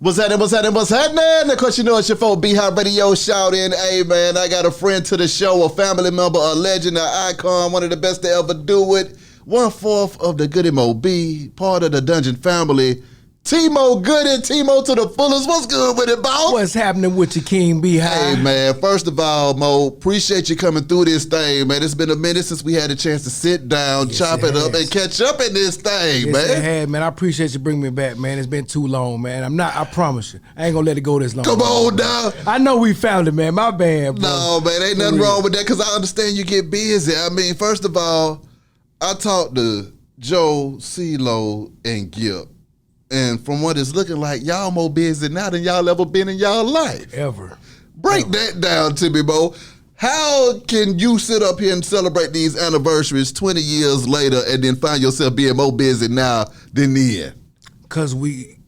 What's happening? Of course, you know it's your 4B Radio shout in. Hey, man, I got a friend to the show, a family member, a legend, an icon, one of the best to ever do it. 1/4 of the Goodie Mo B, part of the Dungeon family. T-Mo Goodie, T-Mo to the fullest. What's good with it, boss? What's happening with your King B High? Hey, man, first of all, Mo, appreciate you coming through this thing, man. It's been a minute since we had a chance to sit down, chop it up, and catch up in this thing, man. It had, man. I appreciate you bringing me back, man. It's been too long, man. I promise you. I ain't gonna let it go this long. Come on, now. I know we found it, man. My bad, bro. No, man, ain't nothing wrong with that, because I understand you get busy. I mean, first of all, I talked to Joe, CeeLo, and Gip. And from what it's looking like, y'all more busy now than y'all ever been in y'all life. Ever. Break that down to me, Bo. How can you sit up here and celebrate these anniversaries 20 years later and then find yourself being more busy now than then? Because we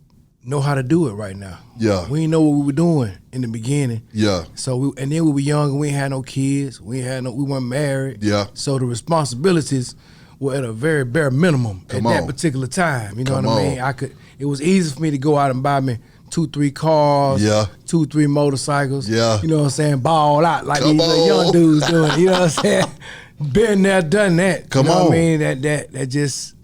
know how to do it right now. Yeah. We didn't know what we were doing in the beginning. Yeah. So then we were young and we ain't had no kids. We weren't married. Yeah. So the responsibilities were at a very bare minimum at that particular time. You know what I mean? It was easy for me to go out and buy me 2-3 cars, 2-3 motorcycles. Yeah. You know what I'm saying? Ball out like these little young dudes doing. You know what I'm saying? Been there, done that. You know what I mean? That just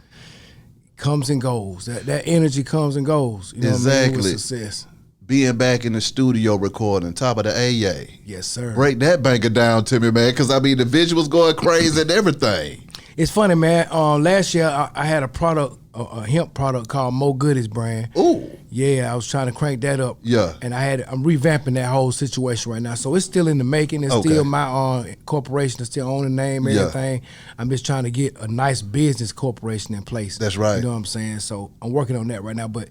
comes and goes. That energy comes and goes. You know what I mean? With success. Being back in the studio recording, top of the Ayea. Yes, sir. Break that banker down to me, man, because I mean the visuals going crazy and everything. It's funny, man. Last year I had a product, a hemp product called Mo Goodie's brand. Ooh. Yeah, I was trying to crank that up. Yeah. And I'm revamping that whole situation right now. So it's still in the making. It's still my corporation. It's still own the name, everything. I'm just trying to get a nice business corporation in place. That's right. You know what I'm saying? So I'm working on that right now. But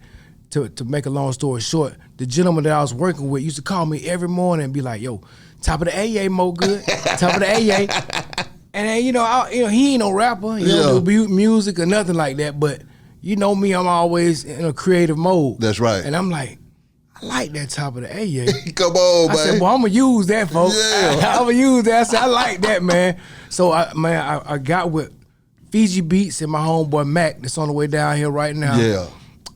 to make a long story short, the gentleman that I was working with used to call me every morning and be like, yo, top of the Ayea, Mo Good. Top of the Ayea. And he ain't no rapper. He don't do music or nothing like that. But you know me, I'm always in a creative mode. That's right. And I'm like, I like that top of the Ayea. Come on, man. I said, well, I'm gonna use that, folks. Yeah. I'm gonna use that. I said, I like that, man. So I got with Fiji Beats and my homeboy Mac that's on the way down here right now. Yeah.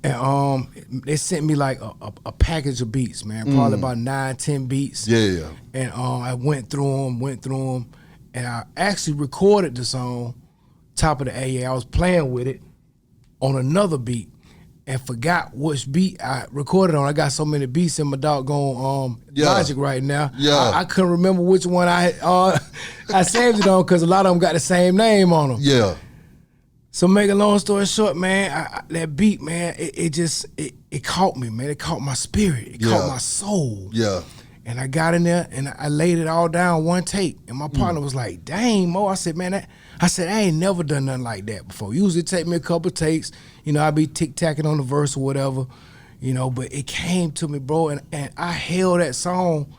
And they sent me like a package of beats, man. Probably about 9-10 beats. Yeah. And I went through them. And I actually recorded the song, Top of the Ayea. I was playing with it on another beat and forgot which beat I recorded on. I got so many beats in my doggone Logic right now. Yeah. I couldn't remember which one I saved it on because a lot of them got the same name on them. Yeah. So make a long story short, man, that beat, man, it caught me, man. It caught my spirit. It caught my soul. Yeah. And I got in there and I laid it all down one take. And my partner was like, dang, Mo. I said, man, I ain't never done nothing like that before. Usually it take me a couple takes. You know, I be tic-tacking on the verse or whatever. You know, but it came to me, bro. And I held that song.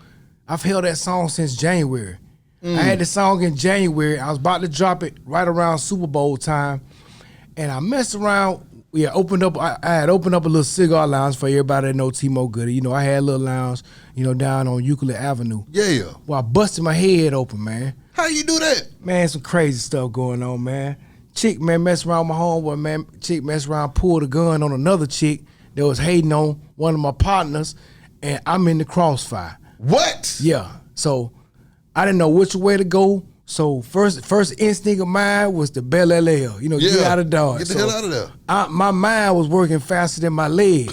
I've held that song since January. I had the song in January. I was about to drop it right around Super Bowl time. And I messed around. I had opened up a little cigar lounge for everybody that know T-Mo Goodie. You know, I had a little lounge, down on Euclid Avenue. Yeah. Well, I busted my head open, man. How you do that? Man, some crazy stuff going on, man. Chick, man, mess around with my homeboy, man. Chick mess around, pulled a gun on another chick that was hating on one of my partners, and I'm in the crossfire. What? Yeah. So I didn't know which way to go. So first instinct of mine was to bail LL, get out of Dodge. Get the hell out of there. My mind was working faster than my legs.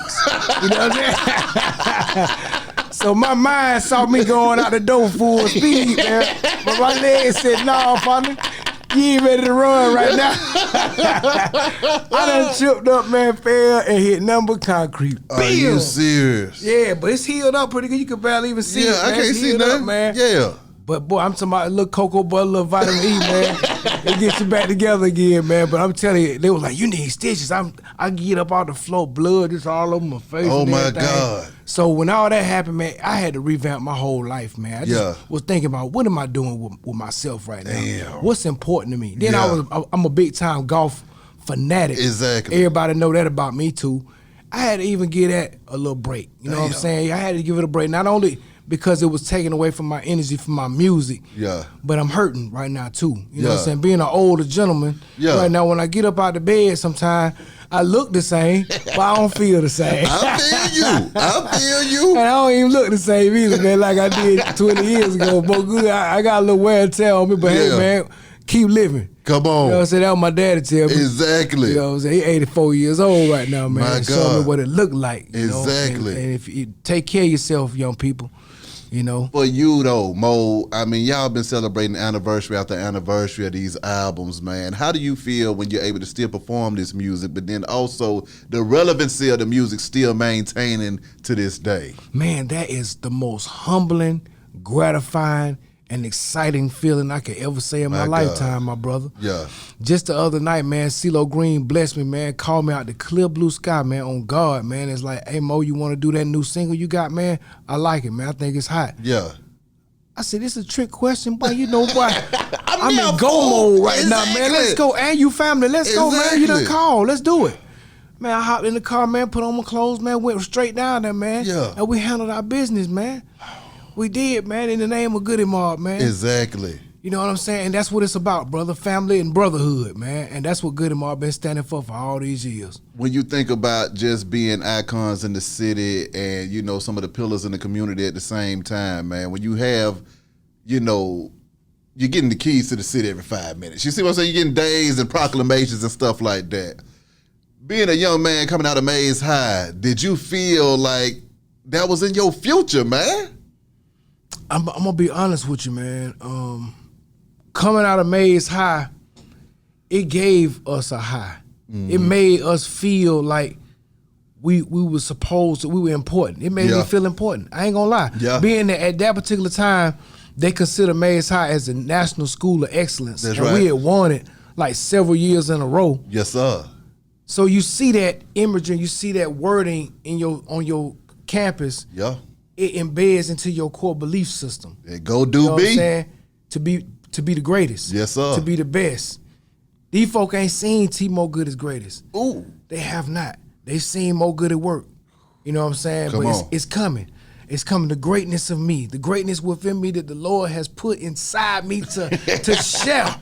You know what I'm saying? So my mind saw me going out the door full speed, man. But my legs said, "No, partner, you ain't ready to run right now." I done tripped up, man, fell and hit nothing but concrete. Are you serious? Yeah, but it's healed up pretty good. You can barely even see it, man. I can't see that, man. Yeah. But boy, I'm talking about a little cocoa butter, a little vitamin E, man. It gets you back together again, man. But I'm telling you, they was like, you need stitches. I get up off the floor, blood just all over my face. Oh and my everything. God. So when all that happened, man, I had to revamp my whole life, man. I just was thinking about what am I doing with myself right now? Damn. What's important to me? Then I'm a big time golf fanatic. Exactly. Everybody know that about me too. I had to even give that a little break. You know what I'm saying? I had to give it a break. Not only because it was taken away from my energy from my music. Yeah. But I'm hurting right now too. You know what I'm saying? Being an older gentleman, right now when I get up out of bed sometime, I look the same, but I don't feel the same. I feel you. And I don't even look the same either, man, like I did 20 years ago. But good, I got a little wear and tear on me, but hey, man, keep living. Come on. You know what I'm saying? That was my daddy tell me. Exactly. You know what I'm saying? He 84 years old right now, man. My God. Show me what it looked like. Exactly. And if you take care of yourself, young people, you know. For you though, Mo, I mean, y'all been celebrating anniversary after anniversary of these albums, man. How do you feel when you're able to still perform this music, but then also the relevancy of the music still maintaining to this day? Man, that is the most humbling, gratifying, and exciting feeling I could ever say in my lifetime, my brother. Yeah. Just the other night, man, CeeLo Green blessed me, man, called me out the clear blue sky, man, on God, man. It's like, hey, Mo, you want to do that new single you got, man? I like it, man. I think it's hot. Yeah. I said, this is a trick question, boy. You know, boy, I'm in go mode right now, man. Let's go. And you family, let's go, man. You done called. Let's do it. Man, I hopped in the car, man, put on my clothes, man, went straight down there, man. Yeah. And we handled our business, man. We did, man, in the name of Goodie Mob, man. Exactly. You know what I'm saying? And that's what it's about, brother. Family and brotherhood, man. And that's what Goodie Mob been standing for all these years. When you think about just being icons in the city and, you know, some of the pillars in the community at the same time, man, when you have, you know, you're getting the keys to the city every 5 minutes. You see what I'm saying? You're getting days and proclamations and stuff like that. Being a young man coming out of Mays High, did you feel like that was in your future, man? I'm gonna be honest with you, man. Coming out of Mays High, it gave us a high. Mm-hmm. It made us feel like we were supposed to, we were important. It made me feel important. I ain't gonna lie. Yeah. Being that at that particular time, they consider Mays High as a national school of excellence. That's and right. We had won it like several years in a row. Yes, sir. So you see that imaging, you see that wording on your campus. Yeah. It embeds into your core belief system. Go do you know be. What I'm saying? To be the greatest. Yes, sir. To be the best. These folk ain't seen T. Mo Goodie's greatest. Ooh. They have not. They seen Mo Goodie work. You know what I'm saying? Come but on. It's coming. It's coming. The greatness of me, the greatness within me that the Lord has put inside me to share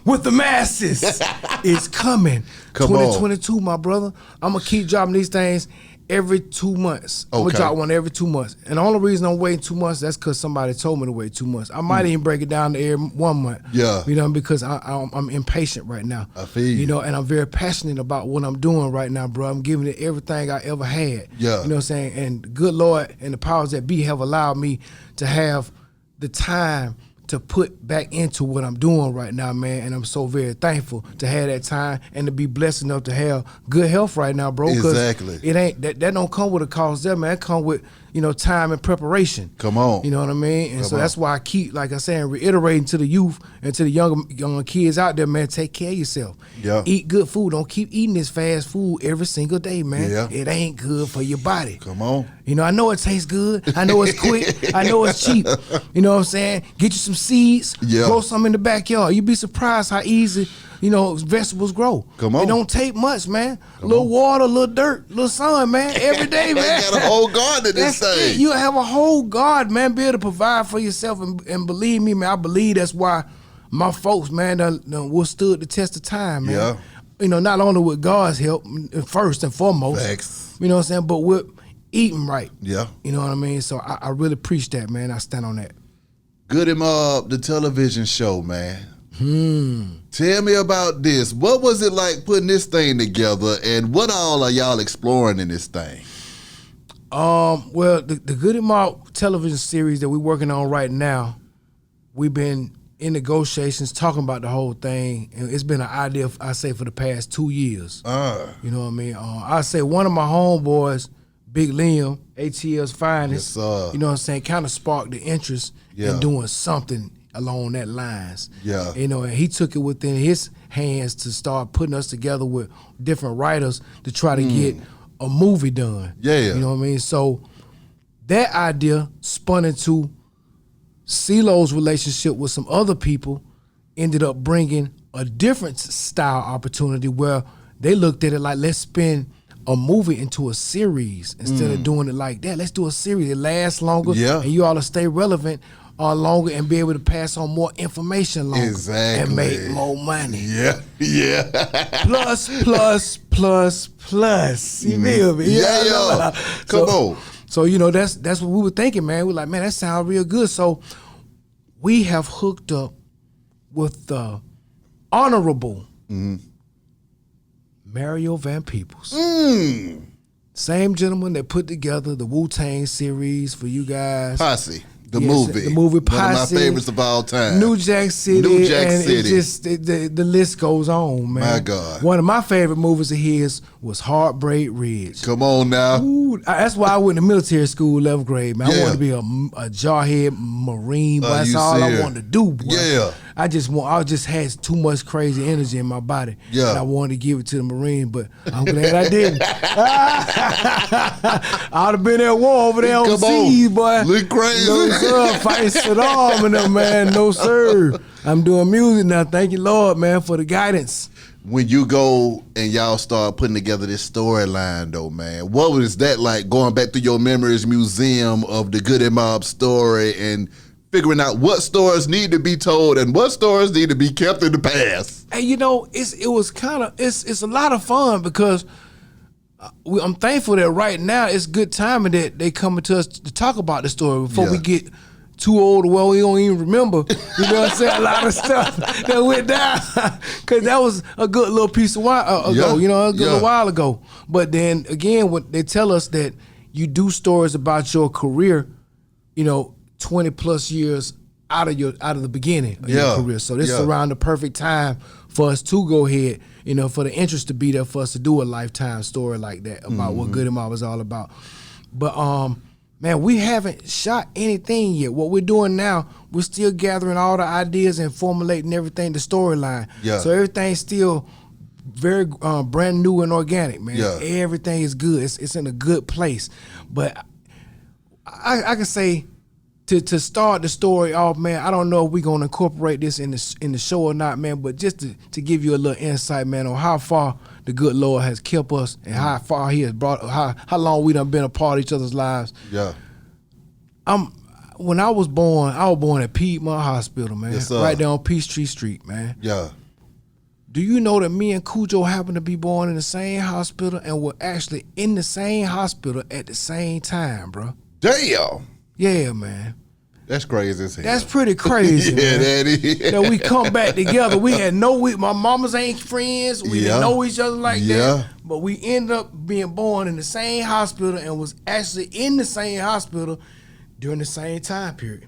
with the masses is coming. Come 2022, my brother. I'm gonna keep dropping these things every 2 months. I'm gonna drop one every 2 months. And the only reason I'm waiting 2 months, that's because somebody told me to wait 2 months. I might even break it down to every 1 month. Yeah. You know, because I'm impatient right now. I feel you. You know, and I'm very passionate about what I'm doing right now, bro. I'm giving it everything I ever had. Yeah. You know what I'm saying? And the good Lord and the powers that be have allowed me to have the time to put back into what I'm doing right now, man. And I'm so very thankful to have that time and to be blessed enough to have good health right now, bro. Exactly. It ain't that don't come with a cost there, man. It come with, you know, time and preparation. Come on. You know what I mean? And so that's why I keep, like I said, reiterating to the youth and to the younger kids out there, man, take care of yourself. Yeah. Eat good food. Don't keep eating this fast food every single day, man. Yeah. It ain't good for your body. Come on. You know, I know it tastes good. I know it's quick. I know it's cheap. You know what I'm saying? Get you some seeds. Yeah. Grow some in the backyard. You'd be surprised how easy, you know, vegetables grow. Come on. It don't take much, man. A little water, a little dirt, a little sun, man. Every day, man. Got a whole garden in this That's thing. it. You have a whole garden, man. Be able to provide for yourself. And believe me, man, I believe that's why my folks, man, done withstood the test of time, man. Yeah. You know, not only with God's help, first and foremost. Facts. You know what I'm saying? But with eating right. Yeah. You know what I mean? So I really appreciate that, man. I stand on that. Goodie Mob, the television show, man. Tell me about this. What was it like putting this thing together, and what all are y'all exploring in this thing? Well, the Goodie Mob television series that we're working on right now, we've been in negotiations talking about the whole thing, and it's been an idea, I say, for the past 2 years. You know what I mean? I say one of my homeboys, Big Liam, ATL's finest, Yes, sir. you know what I'm saying, kind of sparked the interest in doing something along that lines. Yeah. You know, and he took it within his hands to start putting us together with different writers to try to get a movie done. Yeah. You know what I mean? So that idea spun into CeeLo's relationship with some other people, ended up bringing a different style opportunity where they looked at it like, let's spin a movie into a series instead of doing it like that. Let's do a series. It lasts longer, and you ought to stay relevant longer and be able to pass on more information longer. Exactly. And make more money. Yeah. Plus, plus. You feel me? Yeah. Come on. So, you know, that's what we were thinking, man. We're like, man, that sounds real good. So we have hooked up with the Honorable Mario Van Peebles. Same gentleman that put together the Wu-Tang series for you guys. Posse. The movie Posse. One of my favorites of all time. New Jack City. It just the list goes on, man. My God. One of my favorite movies of his was Heartbreak Ridge. Come on now. Ooh, that's why I went to military school 11th grade, man. I wanted to be a jarhead Marine, but that's all I wanted to do, boy. Yeah. I just had too much crazy energy in my body. Yeah. And I wanted to give it to the Marine, but I'm glad I didn't. I'd have been at war over there on the seas, boy. Look crazy. No, sir. Fighting Saddam and them, man. No, sir. I'm doing music now. Thank you, Lord, man, for the guidance. When you go and y'all start putting together this storyline, though, man, what was that like, going back to your memories museum of the Goodie Mob story and figuring out what stories need to be told and what stories need to be kept in the past? And you know, it's a lot of fun because I'm thankful that right now it's good timing that they coming to us to talk about the story before we get too old. Well, we don't even remember. You know what I'm saying? A lot of stuff that went down because that was a good little piece of while ago. You know, a good little while ago. But then again, when they tell us that you do stories about your career, you know, 20 plus years out of the beginning of your career. So this is around the perfect time for us to go ahead, you know, for the interest to be there for us to do a lifetime story like that about what Goodie Mob was all about. But man, we haven't shot anything yet. What we're doing now, we're still gathering all the ideas and formulating everything, the storyline. Yeah. So everything's still very brand new and organic, man. Yeah. Everything is good. It's in a good place. But I can say, to start the story off, man, I don't know if we're gonna incorporate this in the show or not, man. But just to give you a little insight, man, on how far the good Lord has kept us and how far He has brought, how long we done been a part of each other's lives. Yeah. When I was born at Piedmont Hospital, man, right there on Peachtree Street, man. Yeah. Do you know that me and Cujo happened to be born in the same hospital and were actually in the same hospital at the same time, bro? Damn. Yeah, man. That's crazy as hell. That's pretty crazy, man. That is. That we come back together. We had my mamas ain't friends. We didn't know each other like that. But we ended up being born in the same hospital and was actually in the same hospital during the same time period.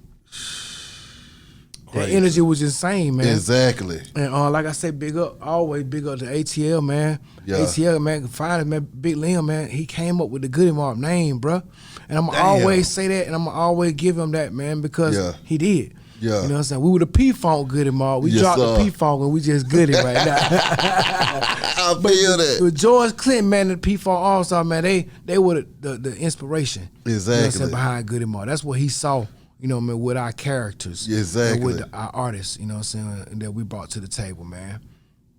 The energy was insane, man. Exactly. And like I said, always big up to ATL, man. Yeah. ATL, man, finally, man, Big Liam, man, he came up with the Goodie Mob name, bro. And I'm going to always say that, and I'm going to always give him that, man, because he did. Yeah. You know what I'm saying? We were the P-Funk Goodie Mob. We dropped the P-Funk, and we just Goodie right now. I feel that. With George Clinton, man, the P-Funk All-Star, man, they were the inspiration. Exactly. You know what I'm saying, behind Goodie Mob. That's what he saw. You know, man, with our characters, exactly, and with our artists, you know what I'm saying, that we brought to the table, man.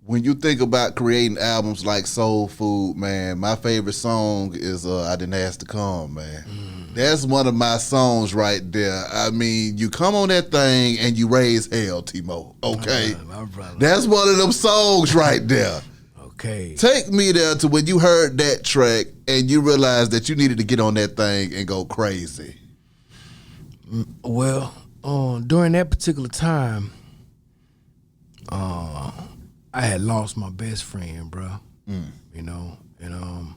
When you think about creating albums like Soul Food, man, my favorite song is I Didn't Ask to Come, man. That's one of my songs right there. I mean, you come on that thing and you raise hell, Timo, okay? My brother. That's one of them songs right there. Okay. Take me there to when you heard that track and you realized that you needed to get on that thing and go crazy. Well, during that particular time, I had lost my best friend, bro. You know, and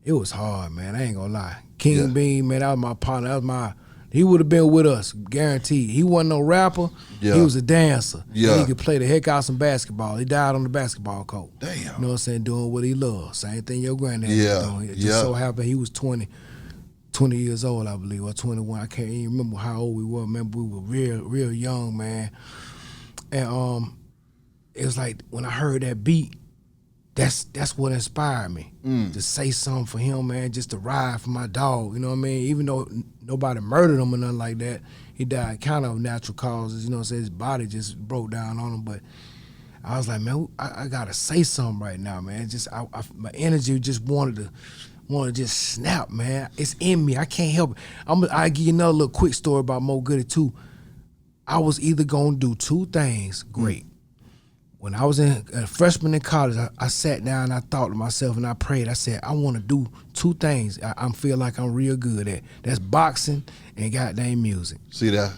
it was hard, man. I ain't gonna lie. King Bean, man, that was my partner. He would have been with us, guaranteed. He wasn't no rapper. Yeah. He was a dancer. Yeah. And he could play the heck out some basketball. He died on the basketball court. Damn. You know what I'm saying? Doing what he loved. Same thing your granddad was doing. It just so happened he was 20 years old, I believe, or 21. I can't even remember how old we were. Remember, we were real young, man. And it was like when I heard that beat, that's what inspired me to say something for him, man. Just to ride for my dog. You know what I mean? Even though nobody murdered him or nothing like that, he died kind of natural causes. You know what I'm saying? His body just broke down on him. But I was like, man, I gotta say something right now, man. Just my energy just wanted to just snap, man. It's in me. I can't help it. I'll give you another little quick story about Mo Goodie too. I was either gonna do two things great. when I was a freshman in college, I sat down and I thought to myself and I prayed. I said, I want to do two things I feel like I'm real good at. That's boxing and goddamn music. See that?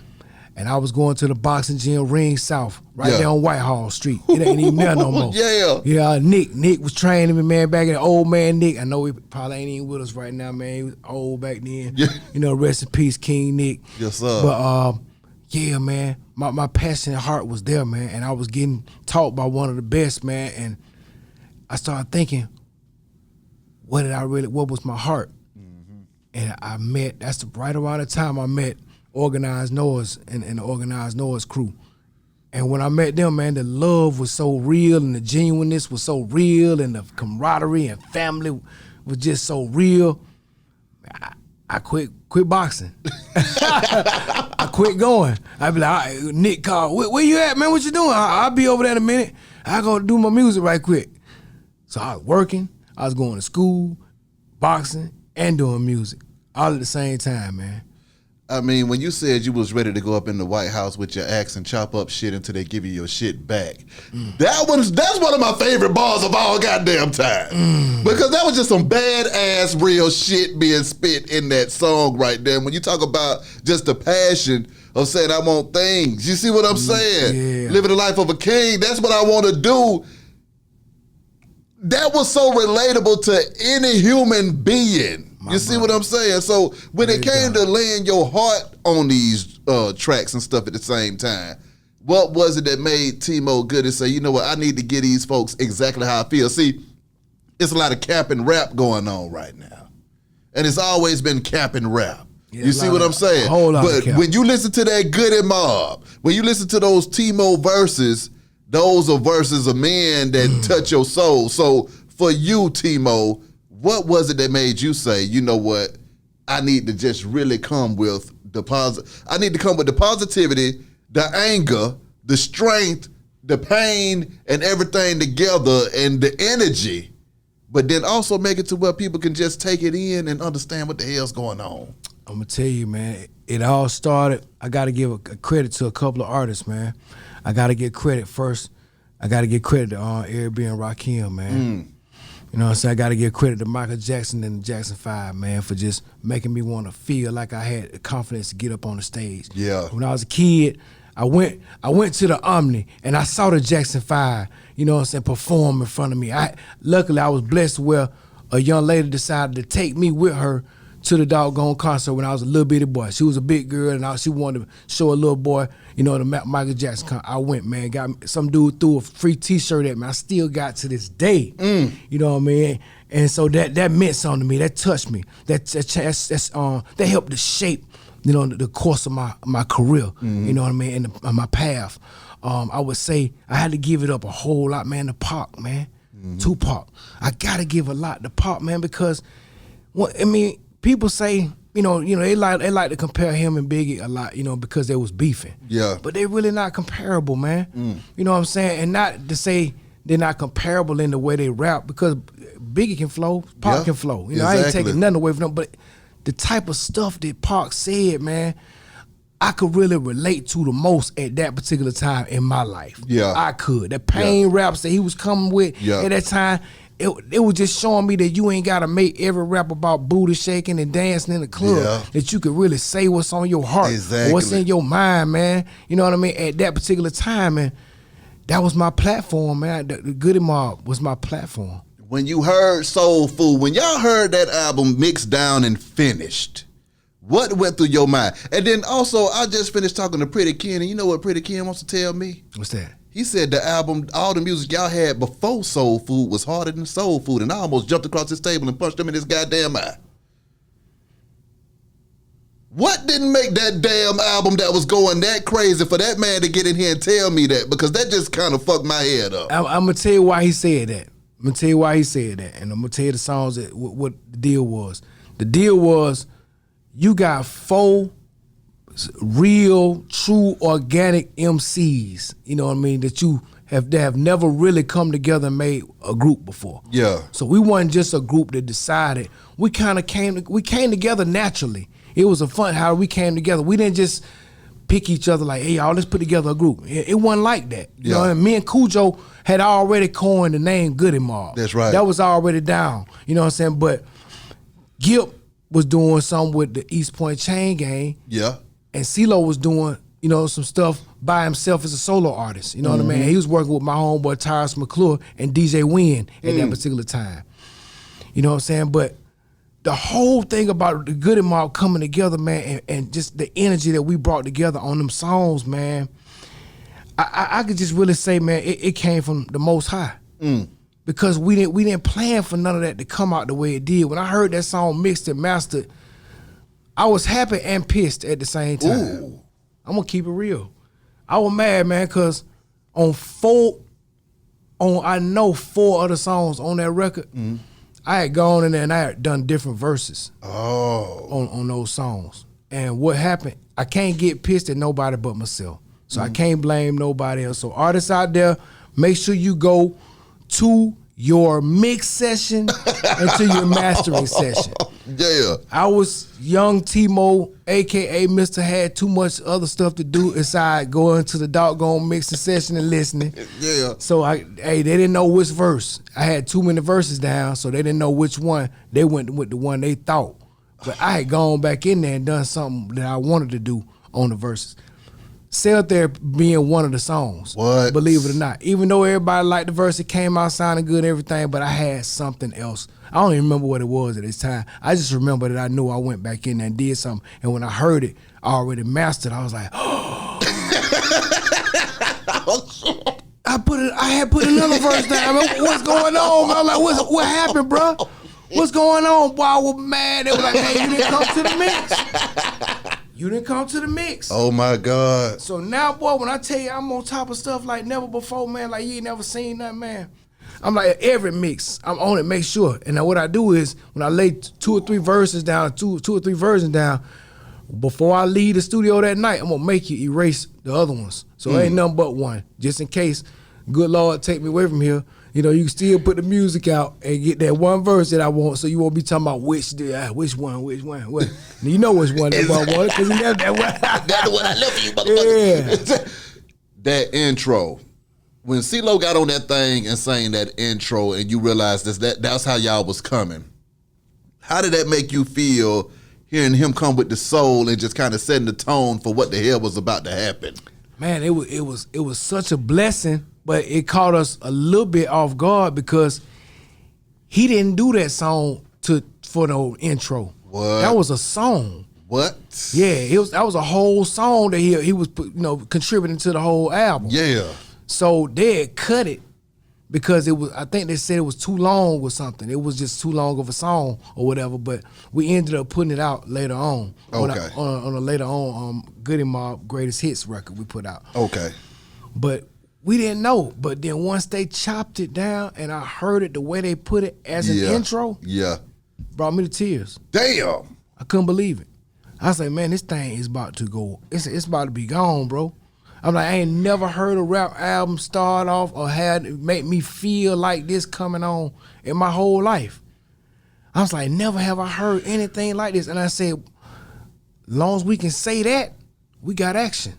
And I was going to the boxing gym, Ring South, right there on Whitehall Street. It ain't even there no more. Yeah, Nick was training me, man, back in the old man Nick. I know he probably ain't even with us right now, man. He was old back then. Yeah. You know, rest in peace, King Nick. Yes, sir. But yeah, man, my passionate heart was there, man, and I was getting taught by one of the best, man, and I started thinking, what was my heart? Mm-hmm. And I met, right around the time I met Organized Noise and the Organized Noise crew. And when I met them, man, the love was so real and the genuineness was so real and the camaraderie and family was just so real. I quit boxing. I quit going. I be like, Nick called, where you at, man? What you doing? I'll be over there in a minute. I go do my music right quick. So I was working, I was going to school, boxing, and doing music all at the same time, man. I mean, when you said you was ready to go up in the White House with your axe and chop up shit until they give you your shit back, that's one of my favorite bars of all goddamn time. Because that was just some badass real shit being spit in that song right there. When you talk about just the passion of saying I want things, you see what I'm saying? Yeah. Living the life of a king, that's what I want to do. That was so relatable to any human being. You see what I'm saying? So when it came to laying your heart on these tracks and stuff at the same time, what was it that made T-Mo Goodie say, you know what, I need to give these folks exactly how I feel? See, it's a lot of cap and rap going on right now. And it's always been cap and rap. Yeah, you see what I'm saying? A whole lot but of cap. When you listen to that Goodie Mob, when you listen to those T-Mo verses, those are verses of men that touch your soul. So for you, T-Mo, what was it that made you say, you know what, I need to just really come with I need to come with the positivity, the anger, the strength, the pain, and everything together, and the energy, but then also make it to where people can just take it in and understand what the hell's going on. I'm gonna tell you, man, it all started, I gotta give a credit to a couple of artists, man. I gotta give credit first. I gotta give credit to Ayea and Rakim, man. You know what I'm saying? I got to give credit to Michael Jackson and the Jackson 5, man, for just making me want to feel like I had the confidence to get up on the stage. Yeah. When I was a kid, I went to the Omni and I saw the Jackson 5, you know what I'm saying, perform in front of me. Luckily, I was blessed where a young lady decided to take me with her to the doggone concert when I was a little bitty boy. She was a big girl and she wanted to show a little boy, you know, the Michael Jackson concert. I went, man, got some dude threw a free t-shirt at me. I still got to this day, you know what I mean? And so that meant something to me. That touched me. That helped to shape, you know, the course of my career, you know what I mean, and my path. I would say I had to give it up a whole lot, man, to Pac, man, Tupac. I got to give a lot to Pac, man, because, people say, you know, they like to compare him and Biggie a lot, you know, because they was beefing. Yeah. But they really not comparable, man. You know what I'm saying? And not to say they're not comparable in the way they rap, because Biggie can flow, Pac can flow. You know, I ain't taking nothing away from them, but the type of stuff that Pac said, man, I could really relate to the most at that particular time in my life. Yeah. I could. The pain raps that he was coming with at that time, it was just showing me that you ain't gotta make every rap about booty shaking and dancing in the club. That you could really say what's on your heart, what's in your mind, man. You know what I mean? At that particular time, man, that was my platform, man. The Goodie Mob was my platform. When you heard Soul Food, when y'all heard that album mixed down and finished, what went through your mind? And then also, I just finished talking to Pretty Ken, and you know what Pretty Ken wants to tell me? What's that? He said the album, all the music y'all had before Soul Food was harder than Soul Food, and I almost jumped across this table and punched him in his goddamn eye. What didn't make that damn album that was going that crazy for that man to get in here and tell me that? Because that just kind of fucked my head up. I'm going to tell you why he said that. I'm going to tell you why he said that, and I'm going to tell you the songs, what the deal was. The deal was you got 4 real, true, organic MCs, you know what I mean, that have never really come together and made a group before. Yeah. So we wasn't just a group that decided. We kind of came together naturally. It was a fun how we came together. We didn't just pick each other like, hey, y'all, let's put together a group. It wasn't like that. You know, Yeah. and me and Cujo had already coined the name Goodie Mob. That's right. That was already down. You know what I'm saying? But Gip was doing something with the East Point Chain Gang, Yeah. and CeeLo was doing, you know, some stuff by himself as a solo artist. You know what I mean? He was working with my homeboy Tyrus McClure and DJ Win at that particular time. You know what I'm saying? But the whole thing about the Goodie Mob coming together, man, and just the energy that we brought together on them songs, man, I could just really say, man, it came from the Most High. Because we didn't plan for none of that to come out the way it did. When I heard that song mixed and mastered, I was happy and pissed at the same time. Ooh. I'm gonna keep it real. I was mad, man, because I know 4 other songs on that record, I had gone in there and I had done different verses on those songs. And what happened, I can't get pissed at nobody but myself. So I can't blame nobody else. So artists out there, make sure you go to your mix session and to your mastering session. Yeah. I was young T-Mo, a.k.a. Mr. Had too much other stuff to do aside going to the doggone mixing session and listening. Yeah. So they didn't know which verse. I had too many verses down, so they didn't know which one. They went with the one they thought. But I had gone back in there and done something that I wanted to do on the verses. Cell Therapy being one of the songs. What? Believe it or not. Even though everybody liked the verse, it came out sounding good and everything, but I had something else. I don't even remember what it was at this time. I just remember that I knew I went back in there and did something. And when I heard it, I already mastered. I was like, oh. I had put another verse down. I mean, what's going on? Man? I'm like, what happened, bro? What's going on? Boy, I was mad. They were like, man, you didn't come to the mix. You didn't come to the mix. Oh my God. So now, boy, when I tell you I'm on top of stuff like never before, man, like you ain't never seen nothing, man. I'm like, every mix, I'm on it, make sure. And now what I do is, when I lay 2 or 3 verses down, two or three versions down, before I leave the studio that night, I'm gonna make you erase the other ones. So it ain't nothing but one. Just in case, good Lord take me away from here, you know, you can still put the music out and get that one verse that I want, so you won't be talking about which one. You know which one that I wanted, because that one. That's the one I love for you, motherfucker. Yeah. That intro. When CeeLo got on that thing and sang that intro and you realized that's how y'all was coming, how did that make you feel hearing him come with the soul and just kind of setting the tone for what the hell was about to happen? Man, it was such a blessing, but it caught us a little bit off guard because he didn't do that song for no intro. What? That was a song. What? Yeah, that was a whole song that he was contributing to the whole album. Yeah. So they had cut it because it was, I think they said it was too long or something. It was just too long of a song or whatever, but we ended up putting it out later on. Okay. On a later on Goodie Mob Greatest Hits record we put out. Okay. But we didn't know. But then once they chopped it down and I heard it the way they put it as an intro, brought me to tears. Damn. I couldn't believe it. I was like, man, this thing is about to go, it's about to be gone, bro. I'm like, I ain't never heard a rap album start off or had it make me feel like this coming on in my whole life. I was like, never have I heard anything like this. And I said, as long as we can say that, we got action.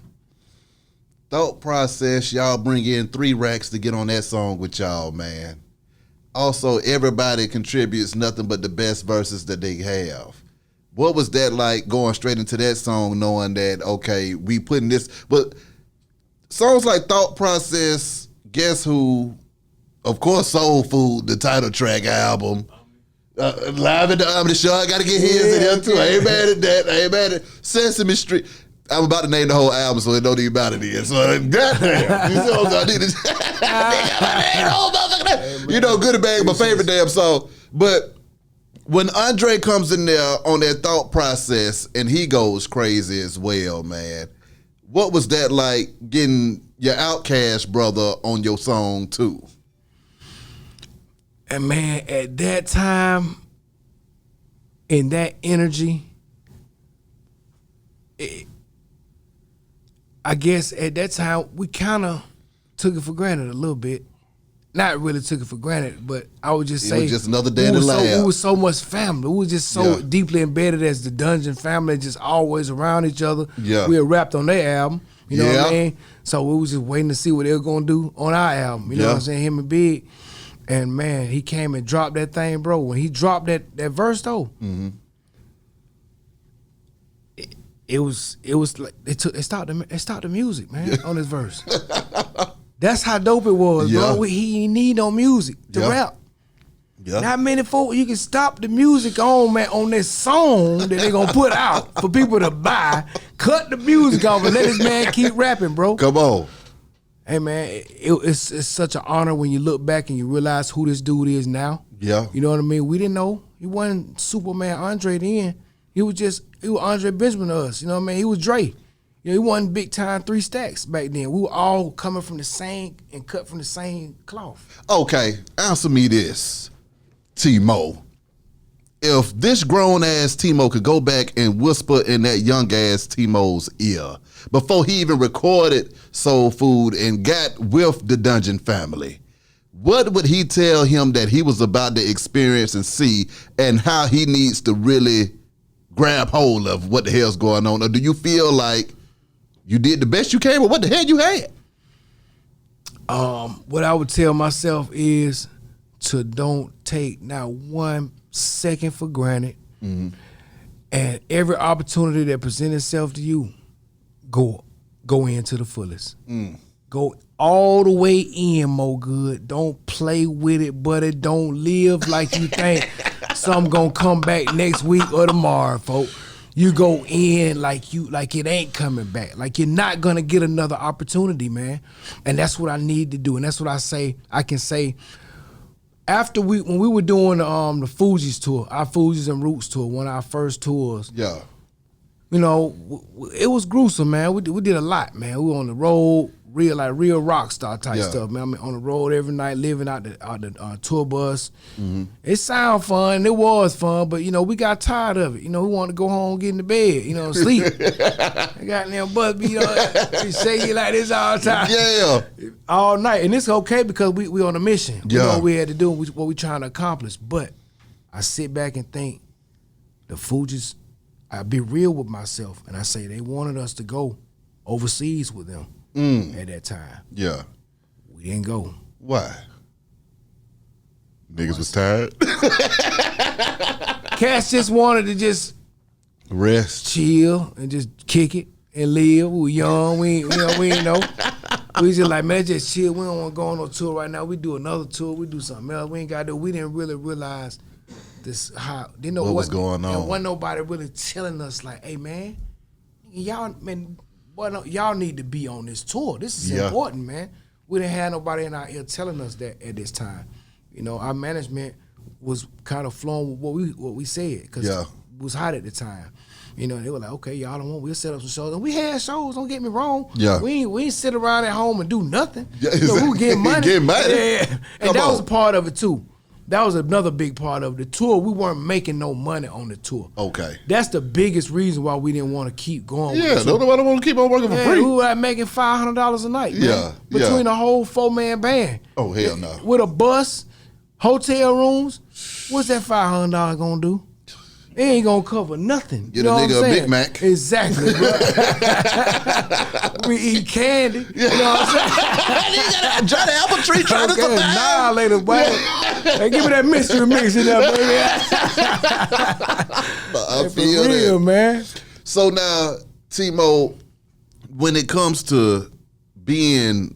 Thought Process, y'all bring in 3 racks to get on that song with y'all, man. Also, everybody contributes nothing but the best verses that they have. What was that like going straight into that song knowing that, okay, we putting this, but songs like Thought Process, Guess Who, of course Soul Food, the title track album, Live at the Omni Show, I gotta get his in here too. I ain't mad at that. I ain't mad at Sesame Street. I'm about to name the whole album, so it don't even matter to you. So goddamn, you see what I'm saying? You know, Goodie Bag, my favorite damn song. But when Andre comes in there on that Thought Process and he goes crazy as well, man. What was that like getting your Outkast brother on your song too? And man, at that time, in that energy, I guess at that time, we kind of took it for granted a little bit. not really took it for granted, but I would just say it was just another day in the lab. We was so much family. We was just so deeply embedded as the Dungeon family, just always around each other. Yeah. We had rapped on their album, you know what I mean? So we was just waiting to see what they were gonna do on our album. You know what I'm saying? Him and Big. And man, he came and dropped that thing, bro. When he dropped that verse though, it was like it stopped the music, man, on this verse. That's how dope it was, bro. He ain't need no music to rap. Yeah. Not many folk you can stop the music on, man, on this song that they gonna put out for people to buy. Cut the music off and let this man keep rapping, bro. Come on. Hey man, it's such an honor when you look back and you realize who this dude is now. Yeah. You know what I mean? We didn't know. He wasn't Superman Andre then. He was Andre Benjamin to us. You know what I mean? He was Dre. You know, he wasn't big time 3 Stacks back then. We were all coming from the same and cut from the same cloth. Okay, answer me this, T-Mo. If this grown ass T-Mo could go back and whisper in that young ass T-Mo's ear before he even recorded Soul Food and got with the Dungeon family, what would he tell him that he was about to experience and see, and how he needs to really grab hold of what the hell's going on? Or do you feel like you did the best you can with what the hell you had? What I would tell myself is to don't take not 1 second for granted. And every opportunity that presents itself to you, go into the fullest. Go all the way in, Mo Good. Don't play with it, buddy. Don't live like you think something gonna come back next week or tomorrow, folks. You go in like it ain't coming back. Like you're not gonna get another opportunity, man. And that's what I need to do. And that's what I can say. After when we were doing the Fugees tour, our Fugees and Roots tour, one of our first tours. Yeah. You know, it was gruesome, man. We did a lot, man. We were on the road, real rock star type stuff, man. I mean, on the road every night, living out the tour bus. It sounded fun. It was fun, but you know, we got tired of it. You know, we wanted to go home, get in the bed, you know, sleep. I got them bus, you know, we say you like this all the time. Yeah. All night, and it's okay because we on a mission. We know what we had to do, what we trying to accomplish. But I sit back and think, the Fugees, I be real with myself, and I say they wanted us to go overseas with them at that time. Yeah. We didn't go. Why? Niggas was tired? Cats just wanted to just rest, chill, and just kick it and live. We were young. We ain't know. We just like, man, just chill. We don't want to go on no tour right now. We do another tour. We do something else. We ain't got to do. We didn't really realize this didn't know what was going on. And wasn't nobody really telling us like, hey man, y'all need to be on this tour. This is important, man. We didn't have nobody in our ear telling us that at this time. You know, our management was kind of flowing with what we said because it was hot at the time. You know, they were like, okay, y'all don't want, we'll set up some shows. And we had shows, don't get me wrong. Yeah. We ain't sit around at home and do nothing. Yeah, exactly. You know, we were getting money. Getting money. Yeah. And that was a part of it too. That was another big part of the tour. We weren't making no money on the tour. Okay. That's the biggest reason why we didn't want to keep going. Yeah, nobody want to keep on working for free. We were like making $500 a night. Man, between a whole 4-man band. Oh, hell no. With a bus, hotel rooms. What's that $500 gonna do? It ain't gonna cover nothing. Get a nigga a Big Mac. Exactly, bro. We eat candy. You know what I'm saying? You gotta try the apple tree, try to survive. Nah, later, boy. Hey, give me that mystery mix in there, baby. I feel real, man. So now, T-Mo, when it comes to being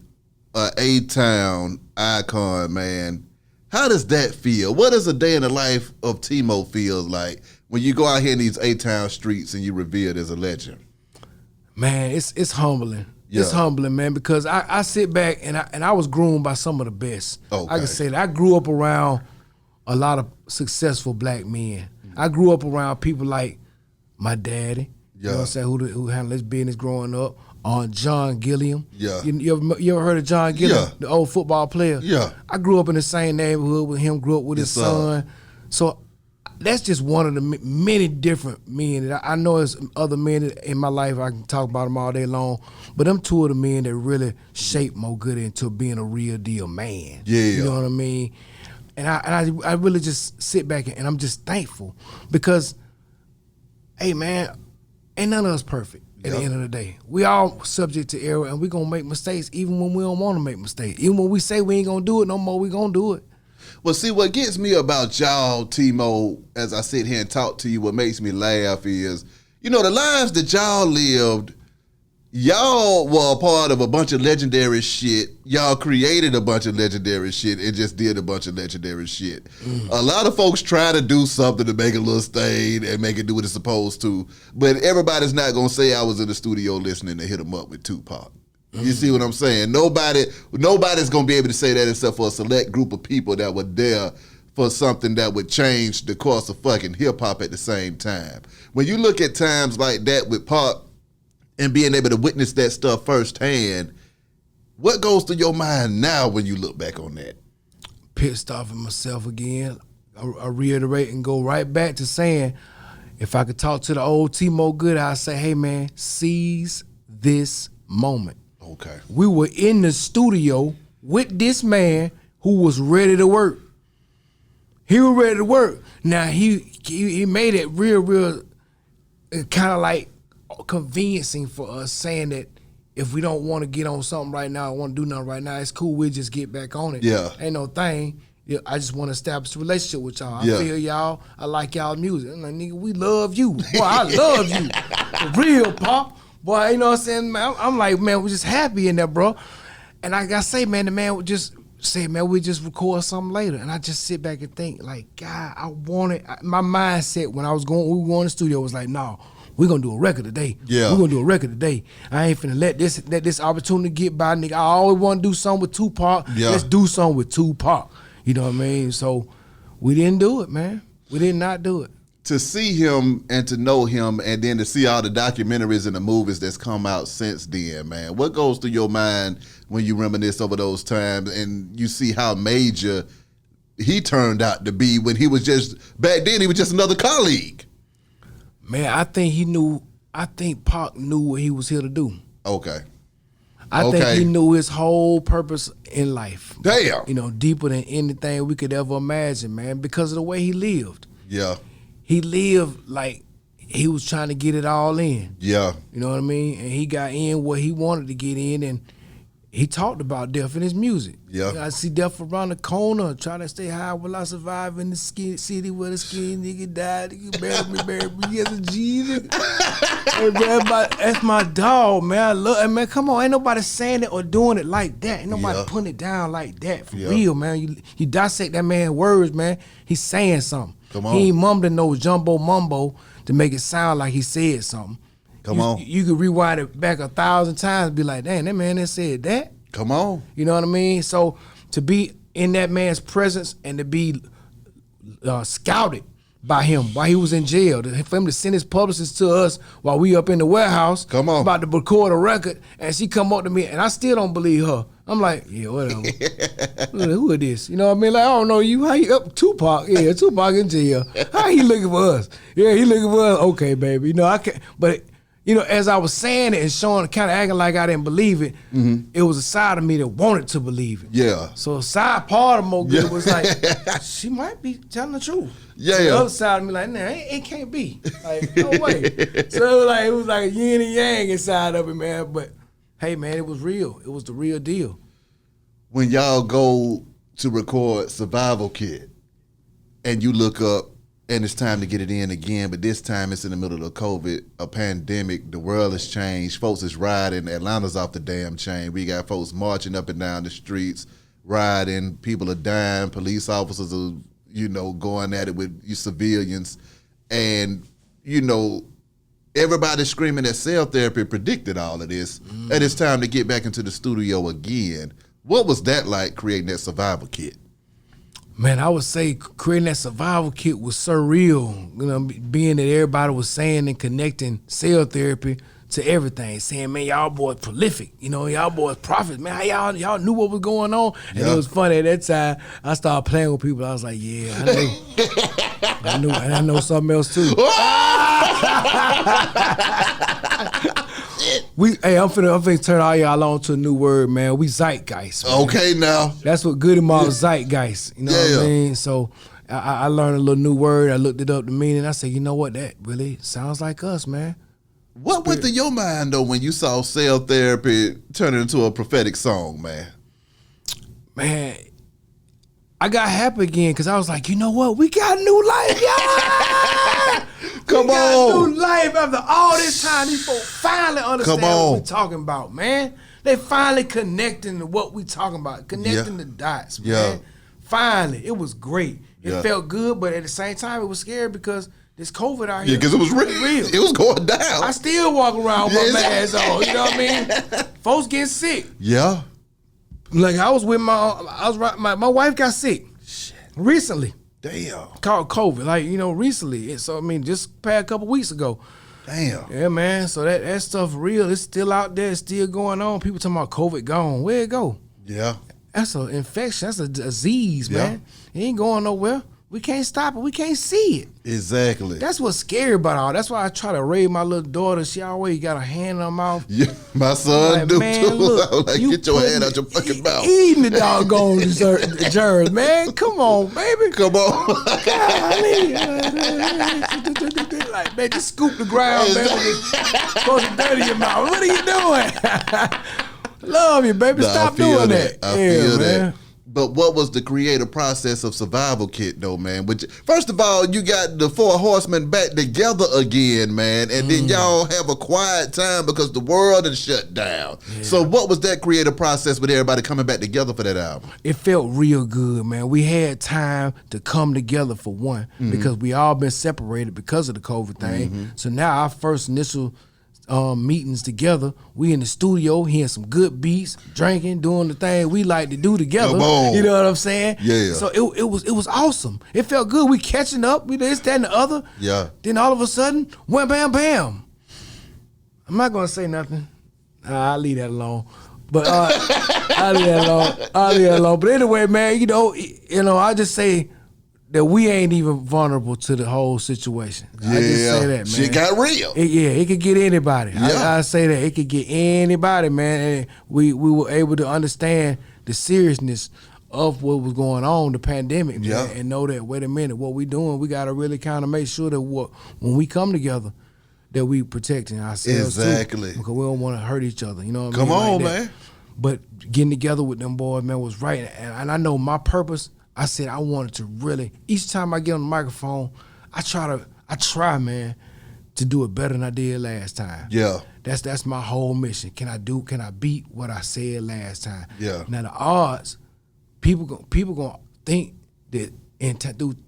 a A-Town icon, man, how does that feel? What does a day in the life of T-Mo feel like when you go out here in these A-Town streets and you revered as a legend? Man, it's humbling. Yeah. It's humbling, man, because I sit back and I was groomed by some of the best. Okay. I can say that. I grew up around a lot of successful black men. I grew up around people like my daddy, you know what I'm saying, who handled his business growing up. John Gilliam. Yeah. You ever heard of John Gilliam, the old football player? Yeah. I grew up in the same neighborhood with him, grew up with his son. So that's just one of the many different men. That I know there's other men in my life. I can talk about them all day long. But them two of the men that really shaped Mo Goodie into being a real deal man. Yeah. You know what I mean? And I really just sit back and I'm just thankful because, hey man, ain't none of us perfect at the end of the day. We all subject to error and we gonna make mistakes even when we don't wanna make mistakes. Even when we say we ain't gonna do it no more, we gonna do it. Well, see, what gets me about y'all, T-Mo, as I sit here and talk to you, what makes me laugh is, you know, the lives that y'all lived, y'all were a part of a bunch of legendary shit. Y'all created a bunch of legendary shit and just did a bunch of legendary shit. A lot of folks try to do something to make a little stain and make it do what it's supposed to, but everybody's not going to say I was in the studio listening to Hit 'Em Up with Tupac. You see what I'm saying? Nobody's going to be able to say that except for a select group of people that were there for something that would change the course of fucking hip-hop at the same time. When you look at times like that with Pac and being able to witness that stuff firsthand, what goes through your mind now when you look back on that? Pissed off at myself again. I reiterate and go right back to saying, if I could talk to the old T-Mo Goodie, I'd say, hey man, seize this moment. Okay. We were in the studio with this man who was ready to work. He was ready to work. Now he made it real kind of like convincing for us, saying that if we don't want to get on something right now, want to do nothing right now, it's cool, we'll just get back on it. Yeah. Ain't no thing. Yeah, I just want to establish a relationship with y'all. Yeah. I feel y'all. I like y'all music. I'm like, nigga, we love you. Boy, I love you. For real, Pop. Boy, you know what I'm saying? Man, I'm like, man, we're just happy in there, bro. And I gotta say, man, the man would just say, man, we just record something later. And I just sit back and think, like, God, I want it. My mindset when we were going to the studio was like, no, we're gonna do a record today. Yeah. We're gonna do a record today. I ain't finna let this opportunity get by, nigga. I always want to do something with Tupac. Yeah. Let's do something with Tupac. You know what I mean? So we didn't do it, man. We did not do it. To see him and to know him and then to see all the documentaries and the movies that's come out since then, man, what goes through your mind when you reminisce over those times and you see how major he turned out to be when he was just, back then he was just another colleague? Man, I think Pac knew what he was here to do. Okay. I think he knew his whole purpose in life. Damn. You know, deeper than anything we could ever imagine, man, because of the way he lived. Yeah. He lived like he was trying to get it all in. Yeah. You know what I mean? And he got in what he wanted to get in, and he talked about death in his music. Yeah. You know, I see death around the corner, trying to stay high. Will I survive in the city where the skin nigga died? Nigga bury me as a G, nigga. Hey, man, that's my dog, man. I love it, man. Come on, ain't nobody saying it or doing it like that. Ain't nobody putting it down like that. For real, man. You dissect that man's words, man. He's saying something. Come on. He ain't mumbling no jumbo mumbo to make it sound like he said something. Come on. You could rewind it back 1,000 times and be like, damn, that man that said that. Come on. You know what I mean? So to be in that man's presence and to be scouted by him while he was in jail, for him to send his publicist to us while we up in the warehouse, Come on, about to record a record, and she come up to me, and I still don't believe her. I'm like, yeah, whatever. Who is this? You know what I mean? Like, I don't know you. How you up? Tupac. Yeah, Tupac in jail. How he looking for us? Yeah, he looking for us. Okay, baby. You know, I can't, but you know, as I was saying it and showing, kind of acting like I didn't believe it, it was a side of me that wanted to believe it. Yeah. So a side part of Mo Goodie was like, she might be telling the truth. Yeah. The other side of me like, nah, it can't be. Like, no way. So it was like a yin and yang inside of it, man. But hey, man, it was real. It was the real deal. When y'all go to record Survival Kit and you look up and it's time to get it in again, but this time it's in the middle of COVID, a pandemic, the world has changed, folks is riding, Atlanta's off the damn chain, we got folks marching up and down the streets, riding, people are dying, police officers are, you know, going at it with you civilians, and, you know, everybody's screaming that cell therapy predicted all of this, and it's time to get back into the studio again. What was that like, creating that Survival Kit? Man, I would say creating that Survival Kit was surreal. You know, being that everybody was saying and connecting cell therapy to everything, saying, man, y'all boys prolific. You know, y'all boys prophets. Man, how y'all knew what was going on. And it was funny at that time. I started playing with people. I was like, yeah, I knew. And I know something else too. I'm finna turn all y'all on to a new word, man. We zeitgeist. Man. Okay, now. That's what Goodie Mall's zeitgeist. You know what I mean? So I learned a little new word. I looked it up, the meaning. I said, you know what? That really sounds like us, man. What went through your mind, though, when you saw cell therapy turn into a prophetic song, man? Man, I got happy again because I was like, you know what? We got new life, y'all. Come we on. got new life after all this time. These folks finally understand what we talking about, man. They finally connecting to what we talking about, connecting the dots, man. Finally, it was great. It felt good, but at the same time, it was scary because this COVID out here. Yeah, because it was real. It was going down. I still walk around with my mask on. You know what I mean? Folks getting sick. Yeah. Like I was with my wife got sick recently. Damn. Called COVID, like, you know, recently. So I mean, just past a couple weeks ago. Damn. Yeah, man. So that stuff real. It's still out there. It's still going on. People talking about COVID gone. Where it go? Yeah. That's an infection. That's a disease, man. It ain't going nowhere. We can't stop it. We can't see it. Exactly. That's what's scary about all. That's why I try to raise my little daughter. She always got a hand in her mouth. Yeah, my son like, do man, too. Look, like, get your hand out your fucking mouth. Eating the doggone germs, man. Come on, baby. Come on. Golly. Like, man, just scoop the ground, baby. Throw some dirt in your mouth. What are you doing? Love you, baby. Stop doing that. I feel man. that. But what was the creative process of Survival Kit, though, man? Which, first of all, you got the Four Horsemen back together again, man, and then y'all have a quiet time because the world is shut down. Yeah. So what was that creative process with everybody coming back together for that album? It felt real good, man. We had time to come together for one because we all been separated because of the COVID thing. So now our first initial meetings together, we in the studio hearing some good beats, drinking, doing the thing we like to do together. You know what I'm saying? Yeah. So it was awesome. It felt good. We catching up. We this, that, and the other. Yeah. Then all of a sudden, wham, bam, bam. I'm not gonna say nothing. I'll leave that alone. But I'll leave that alone. But anyway, man, you know, I just say that we ain't even vulnerable to the whole situation. Yeah, I just say that, man. Shit got real. It could get anybody. I say that. It could get anybody, man. And we were able to understand the seriousness of what was going on, the pandemic, man, and know that, wait a minute, what we doing, we got to really kind of make sure that when we come together, that we protecting ourselves exactly too, because we don't want to hurt each other. You know what I mean? Come on, like man. But getting together with them boys, man, was right. And I know my purpose. I said I wanted to really, each time I get on the microphone, I try, man, to do it better than I did last time. Yeah. That's my whole mission. Can I beat what I said last time? Yeah. Now the odds, people gonna think that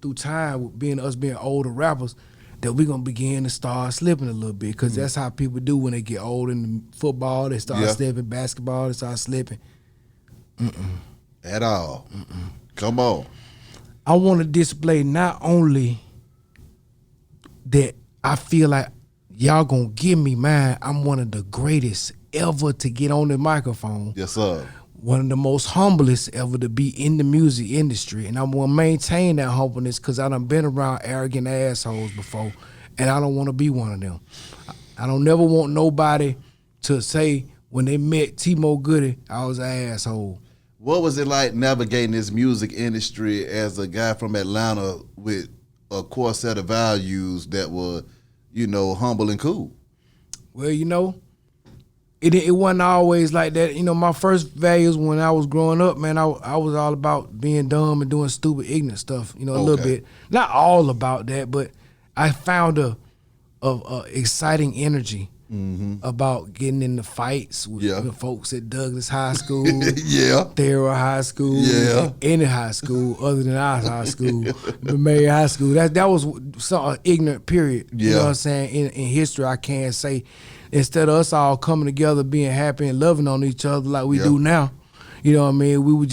through time with us being older rappers, that we're gonna begin to start slipping a little bit, because that's how people do when they get old in football. They start slipping, basketball, they start slipping. At all. Come on. I want to display not only that I feel like y'all gonna give me mine, I'm one of the greatest ever to get on the microphone. Yes, sir. One of the most humblest ever to be in the music industry. And I'm gonna maintain that humbleness because I done been around arrogant assholes before, and I don't want to be one of them. I don't never want nobody to say when they met T-Mo Goodie, I was an asshole. What was it like navigating this music industry as a guy from Atlanta with a core set of values that were, humble and cool? Well, it wasn't always like that. My first values when I was growing up, man, I was all about being dumb and doing stupid, ignorant stuff, a little bit. Not all about that, but I found a exciting energy about getting into fights with folks at Douglas High School, Thera High School, any high school other than our high school, Bemay High School. That was some ignorant period. You know what I'm saying? In history, I can't say, instead of us all coming together, being happy and loving on each other like we do now, you know what I mean? We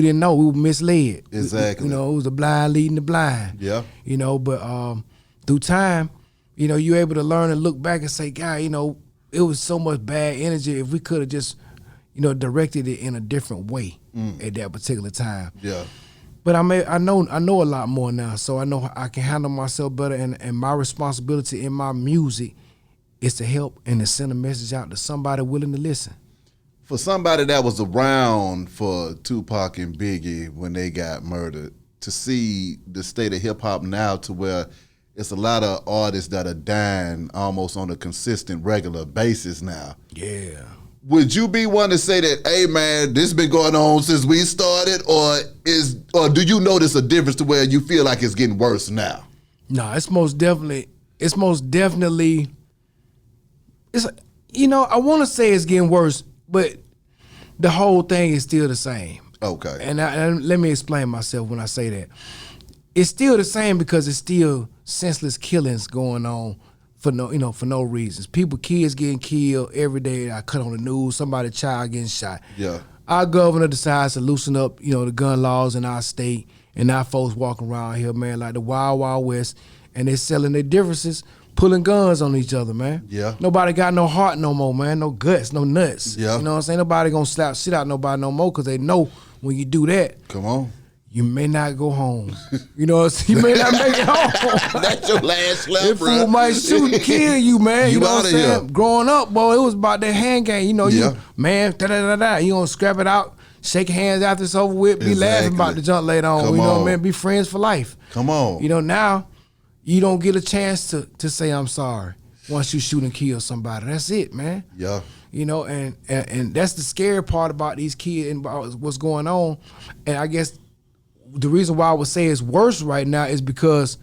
didn't know. We were misled. Exactly. It was the blind leading the blind. Yeah. But through time, you're able to learn and look back and say, God, it was so much bad energy. If we could have just, directed it in a different way at that particular time. Yeah. But I know a lot more now, so I know I can handle myself better, and my responsibility in my music is to help and to send a message out to somebody willing to listen. For somebody that was around for Tupac and Biggie when they got murdered, to see the state of hip hop now to where it's a lot of artists that are dying almost on a consistent, regular basis now. Yeah. Would you be one to say that, hey man, this has been going on since we started, or do you notice a difference to where you feel like it's getting worse now? No, it's most definitely, I want to say it's getting worse, but the whole thing is still the same. Okay. And let me explain myself when I say that. It's still the same because it's still senseless killings going on for no reasons. Kids getting killed every day. I cut on the news, somebody's child getting shot. Yeah. Our governor decides to loosen up, the gun laws in our state, and our folks walking around here, man, like the Wild Wild West, and they're selling their differences, pulling guns on each other, man. Yeah. Nobody got no heart no more, man. No guts, no nuts. Yeah. You know what I'm saying? Nobody gonna slap shit out nobody no more because they know when you do that, come on, you may not go home. You know what I'm saying? You may not make it home. That's your last slap, bro. That fool might shoot and kill you, man. You know what I'm saying? Here. Growing up, boy, it was about that hand game. You, man, da-da-da-da. You gonna scrap it out, shake hands after it's over with, be laughing about the junk later on. Come you know on. what I mean? Be friends for life. Come on. Now, you don't get a chance to say I'm sorry once you shoot and kill somebody. That's it, man. Yeah. And that's the scary part about these kids and about what's going on. And I guess the reason why I would say it's worse right now is because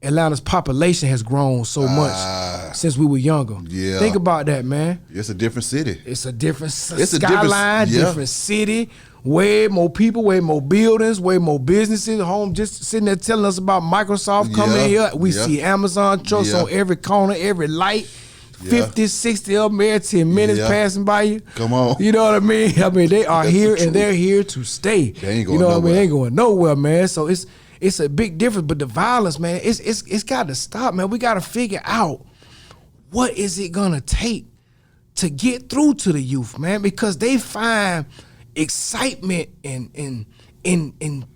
Atlanta's population has grown so much since we were younger. Yeah. Think about that, man. It's a different city. It's a different skyline, different city, way more people, way more buildings, way more businesses. Home just sitting there telling us about Microsoft coming in here. We see Amazon trucks on every corner, every light. 50, 60 of them every 10 minutes passing by you. Come on. You know what I mean? They are here and they're here to stay. They ain't going nowhere. They ain't going nowhere, man. So it's a big difference. But the violence, man, it's got to stop, man. We got to figure out what is it going to take to get through to the youth, man, because they find excitement in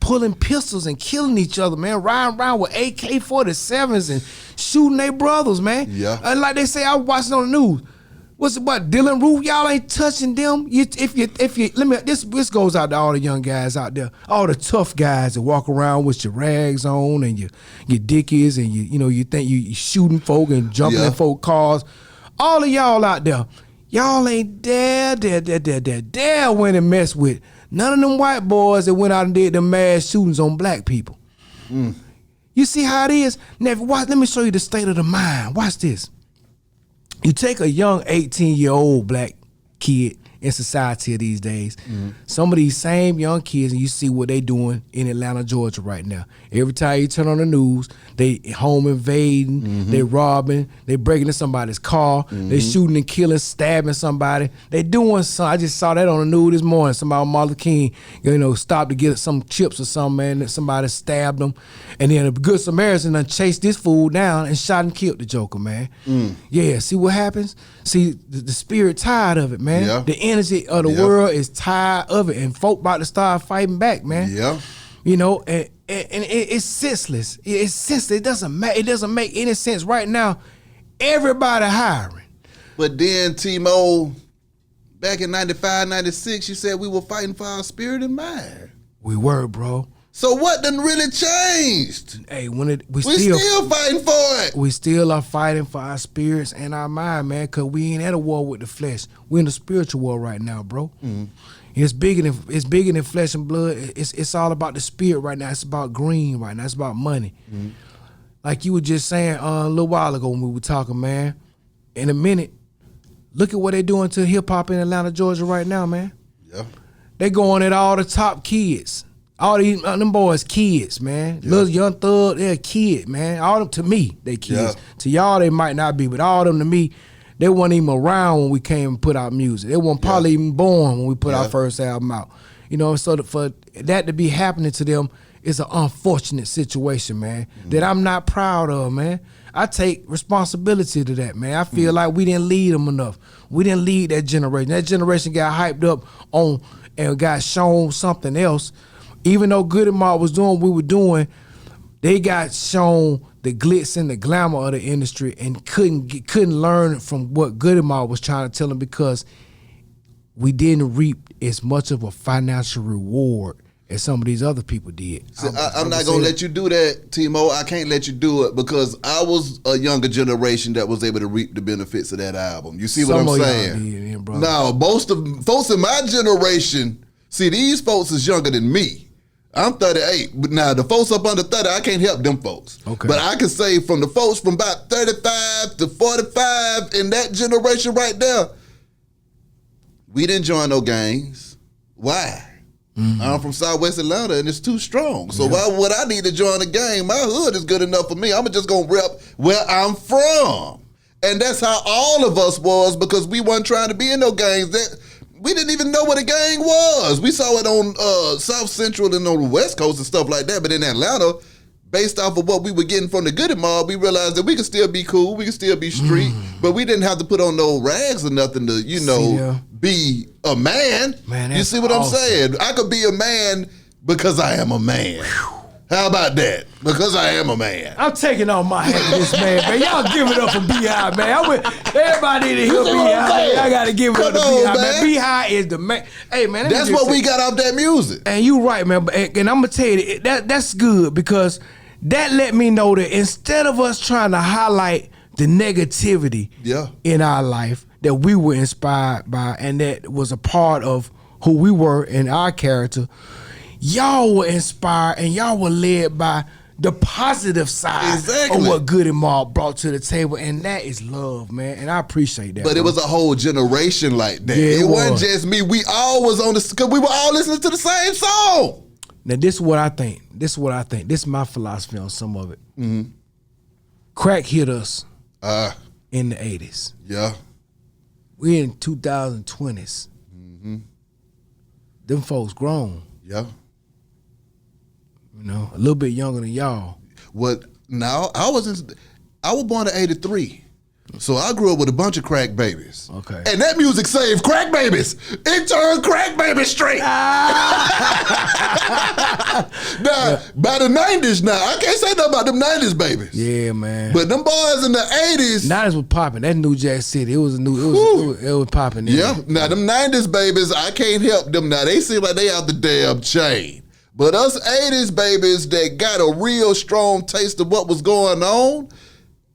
pulling pistols and killing each other, man, riding around with AK-47s and shooting their brothers, man. Yeah. And like they say, I was watching on the news. What's it about Dylan Roof? Y'all ain't touching them. This goes out to all the young guys out there, all the tough guys that walk around with your rags on and your dickies and you think you shooting folk and jumping in folk cars. All of y'all out there, y'all ain't dare went and mess with none of them white boys that went out and did them mass shootings on black people. You see how it is? Now, let me show you the state of the mind. Watch this. You take a young 18-year-old black kid in society these days, some of these same young kids, and you see what they doing in Atlanta, Georgia right now. Every time you turn on the news, they home invading, they robbing, they breaking into somebody's car, they shooting and killing, stabbing somebody. They doing something. I just saw that on the news this morning. Somebody on Martin Luther King, stopped to get some chips or something, man, and somebody stabbed them. And then a good Samaritan done chased this fool down and shot and killed the joker, man. Yeah, see what happens? See, the spirit tired of it, man. Yeah. The energy of the world is tired of it, and folk about to start fighting back, man. Yeah. And it's senseless. It's senseless. It doesn't make any sense right now. Everybody hiring. But then, T-Mo, back in 95, 96, you said we were fighting for our spirit and mind. We were, bro. So what done really changed? Hey, we still fighting for it. We still are fighting for our spirits and our mind, man, because we ain't at a war with the flesh. We're in a spiritual war right now, bro. It's bigger than flesh and blood. It's all about the spirit right now. It's about green right now. It's about money. Like you were just saying a little while ago when we were talking, man. In a minute, look at what they're doing to hip-hop in Atlanta, Georgia right now, man. Yeah. They going at all the top kids. All these them boys kids, man. Yeah. Little Young Thug, they're a kid, man. All them to me, they kids. Yeah. To y'all, they might not be, but all of them to me, they weren't even around when we came and put out music. They weren't probably even born when we put our first album out. So for that to be happening to them it's an unfortunate situation, man, that I'm not proud of, man. I take responsibility to that, man. I feel like we didn't lead them enough. We didn't lead that generation. That generation got hyped up on and got shown something else. Even though Goodie Mob was doing what we were doing, they got shown the glitz and the glamour of the industry and couldn't learn from what Goodie Mob was trying to tell them because we didn't reap as much of a financial reward as some of these other people did. See, I'm not going to let you do that, Timo. I can't let you do it because I was a younger generation that was able to reap the benefits of that album. You see what I'm saying? No, most of folks in my generation, see, these folks is younger than me. I'm 38, but now the folks up under 30, I can't help them folks. Okay. But I can say from the folks from about 35 to 45 in that generation right there, we didn't join no gangs. Why? I'm from Southwest Atlanta and it's too strong. So why would I need to join a gang? My hood is good enough for me. I'm just going to rep where I'm from. And that's how all of us was because we weren't trying to be in no gangs. We didn't even know what a gang was. We saw it on South Central and on the West Coast and stuff like that. But in Atlanta, based off of what we were getting from the Goodie Mob, we realized that we could still be cool. We could still be street. But we didn't have to put on no rags or nothing to, be a man. Man, you see what awesome. I'm saying? I could be a man because I am a man. How about that? Because I am a man. I'm taking off my hat to this man. Y'all give it up for B.I., man. Everybody need to hear B.I. I got to give it up to B.I., man. B.I. is the man. Hey, man. That's what we got off that music. And you right, man. And I'm going to tell you, that's good because that let me know that instead of us trying to highlight the negativity in our life that we were inspired by and that was a part of who we were in our character, y'all were inspired and y'all were led by the positive side of what Goodie Mob brought to the table, and that is love, man. And I appreciate that. But it was a whole generation like that. Yeah, it wasn't just me. We all was on this because we were all listening to the same song. Now this is what I think. This is my philosophy on some of it. Crack hit us in the 80s. Yeah. We in 2020s. Them folks grown. Yeah. You know, a little bit younger than y'all. What? Now I was born in '83. So I grew up with a bunch of crack babies. Okay. And that music saved crack babies. It turned crack babies straight. Now, by the 90s now, I can't say nothing about them 90s babies. Yeah, man. But them boys in the 80s. 90s was popping. That New Jack City. It was popping. Yeah. Now them 90s babies, I can't help them now. They seem like they out the damn chain. But us 80s babies that got a real strong taste of what was going on,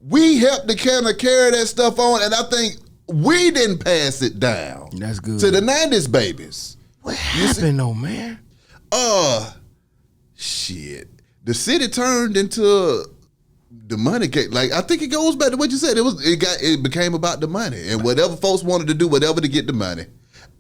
we helped to kind of carry that stuff on, and I think we didn't pass it down. That's good. To the 90s babies. What happened though, man? Shit. The city turned into the money cake. Like, I think it goes back to what you said. It became about the money. And whatever folks wanted to do, whatever to get the money.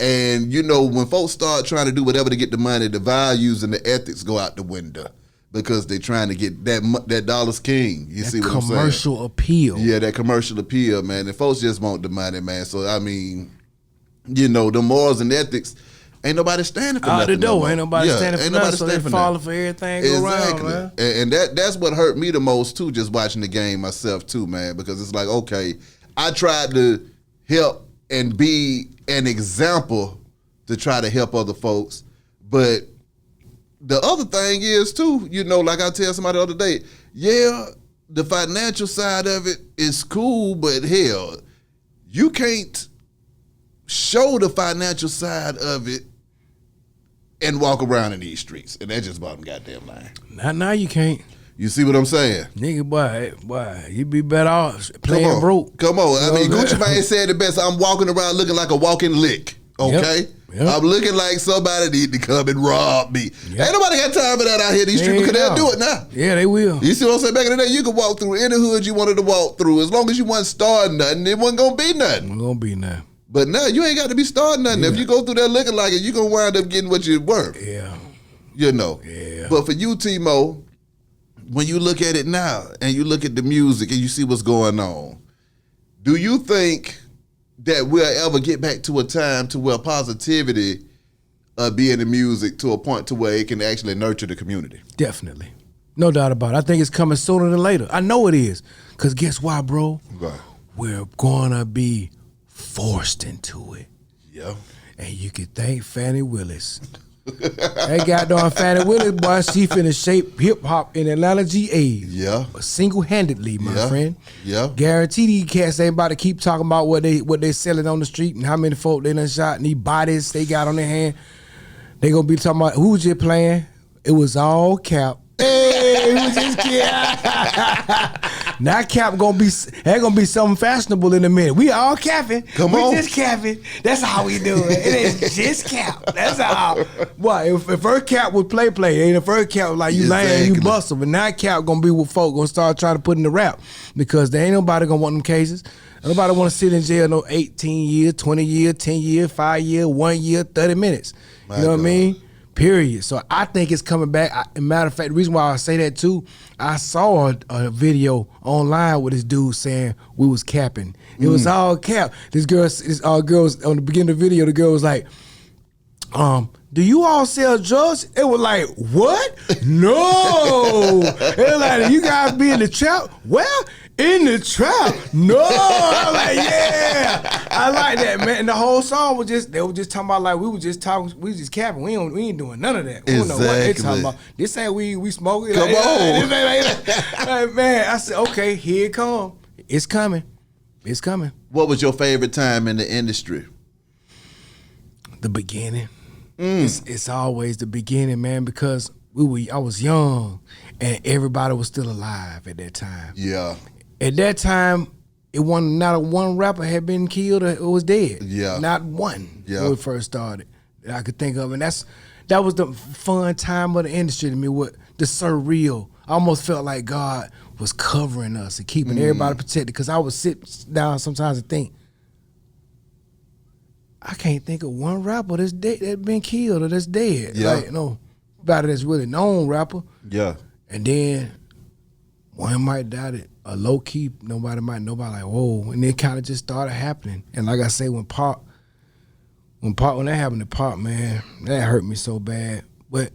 And, you know, when folks start trying to do whatever to get the money, the values and the ethics go out the window. Because they're trying to get that dollar's king. You see what I'm saying? Commercial appeal. Yeah, that commercial appeal, man. And folks just want the money, man. So, I mean, you know, the morals and ethics, ain't nobody standing for nothing. Out the door, ain't nobody standing for nothing. So they falling for everything go around, man. And that's what hurt me the most, too, just watching the game myself, too, man. Because it's like, okay, I tried to help and be an example to try to help other folks. But the other thing is, too, you know, like I tell somebody the other day, yeah, the financial side of it is cool, but hell, you can't show the financial side of it and walk around in these streets. And that's just bottom goddamn line. Not now you can't. You see what I'm saying? Nigga, boy, you be better off playing broke. Come on. I mean, Gucci Mane said it best. I'm walking around looking like a walking lick, okay? Yep. I'm looking like somebody need to come and rob me. Yep. Ain't nobody got time for that out here. These streets, because they'll do it now. Yeah, they will. You see what I'm saying? Back in the day, you could walk through any hood you wanted to walk through. As long as you wasn't starting nothing, it wasn't going to be nothing. It wasn't going to be nothing. But now, you ain't got to be starting nothing. Yeah. If you go through there looking like it, you're going to wind up getting what you're worth. Yeah. You know. Yeah. But for you, Timo, when you look at it now and you look at the music and you see what's going on, do you think that we'll ever get back to a time to where positivity being in music to a point to where it can actually nurture the community. Definitely. No doubt about it. I think it's coming sooner than later. I know it is. Because guess why, bro? Right. We're going to be forced into it. Yeah. And you can thank Fannie Willis. That goddamn Fannie Willis, boy, she finna shape hip-hop in Atlanta, GA. Yeah. Single-handedly, my friend. Yeah. Guarantee these cats ain't about to keep talking about what they selling on the street and how many folk they done shot and these bodies they got on their hand. They gonna be talking about who was just playing. It was all Cap. Hey, it was just Cap. Now Cap gonna be something fashionable in a minute. We all capping. Come on. We just capping. That's how we do it. It is just Cap. That's how. What if her Cap would play, and if her Cap was like you lying, you bustle. But now Cap gonna be with folk gonna start trying to put in the rap because there ain't nobody gonna want them cases. Nobody want to sit in jail no 18 years, 20 years, 10 years, 5 years, 1 year, 30 minutes. You know what I mean? Period. So I think it's coming back. Matter of fact, the reason why I say that too, I saw a video online with this dude saying we was capping. It was all cap. This girls on the beginning of the video, the girl was like, do you all sell drugs? It was like, what? No. It was like, you guys be in the trap? Well, in the trap. No. I'm like, yeah. I like that, man. And the whole song was they were just talking about like we was just capping. We ain't doing none of that. We don't know what they talking about. This ain't we smoking. Come on. Like, man, I said, okay, here it come. It's coming. It's coming. What was your favorite time in the industry? The beginning. It's always the beginning, man, because I was young and everybody was still alive at that time. Yeah. At that time, not one rapper had been killed or was dead. Yeah. Not one when we first started that I could think of. And that was the fun time of the industry to me, with the surreal. I almost felt like God was covering us and keeping everybody protected, because I would sit down sometimes and think, I can't think of one rapper that's dead, that's been killed or that's dead. Yeah. Like, nobody that's really known rapper. Yeah. And then one might die that a low key, nobody like, whoa. And it kind of just started happening. And like I say, when that happened to Pop, man, that hurt me so bad. But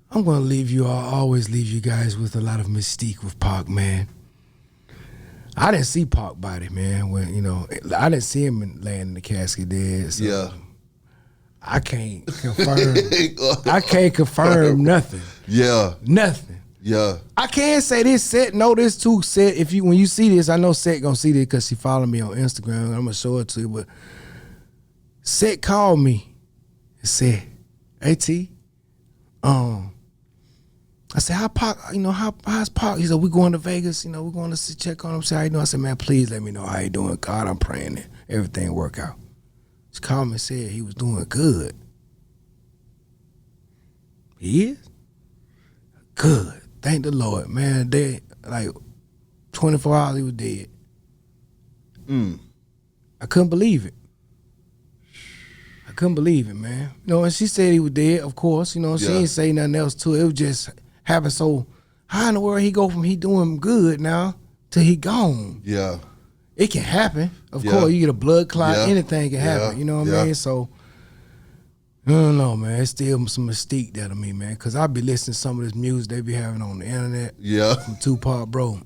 I'm gonna always leave you guys with a lot of mystique with Pac, man. I didn't see Pac body, man. When I didn't see him laying in the casket dead. So Yeah. I can't confirm. I can't confirm nothing. Yeah. Nothing. Yeah. I can say this, Seth. No, this too, Seth. When you see this, I know Seth gonna see this because she followed me on Instagram. I'm gonna show it to you. But Seth called me and said, "Hey T, I said, how's Pac? He said, we going to Vegas, we're going to check on him, see how you doing. I said, man, please let me know how you doing. God, I'm praying that everything work out. She called me and said he was doing good. He is? Good. Thank the Lord, man. Dead, like 24 hours he was dead. I couldn't believe it. I couldn't believe it, man. And she said he was dead, of course. She ain't say nothing else to it. It was just happened. So how in the world he go from he doing good now to he gone? Yeah. It can happen. Of course, you get a blood clot, anything can happen. Yeah. You know what I mean? So I don't know, man. It's still some mystique there to me, man. Cause I be listening to some of this music they be having on the internet. Yeah. From Tupac, bro.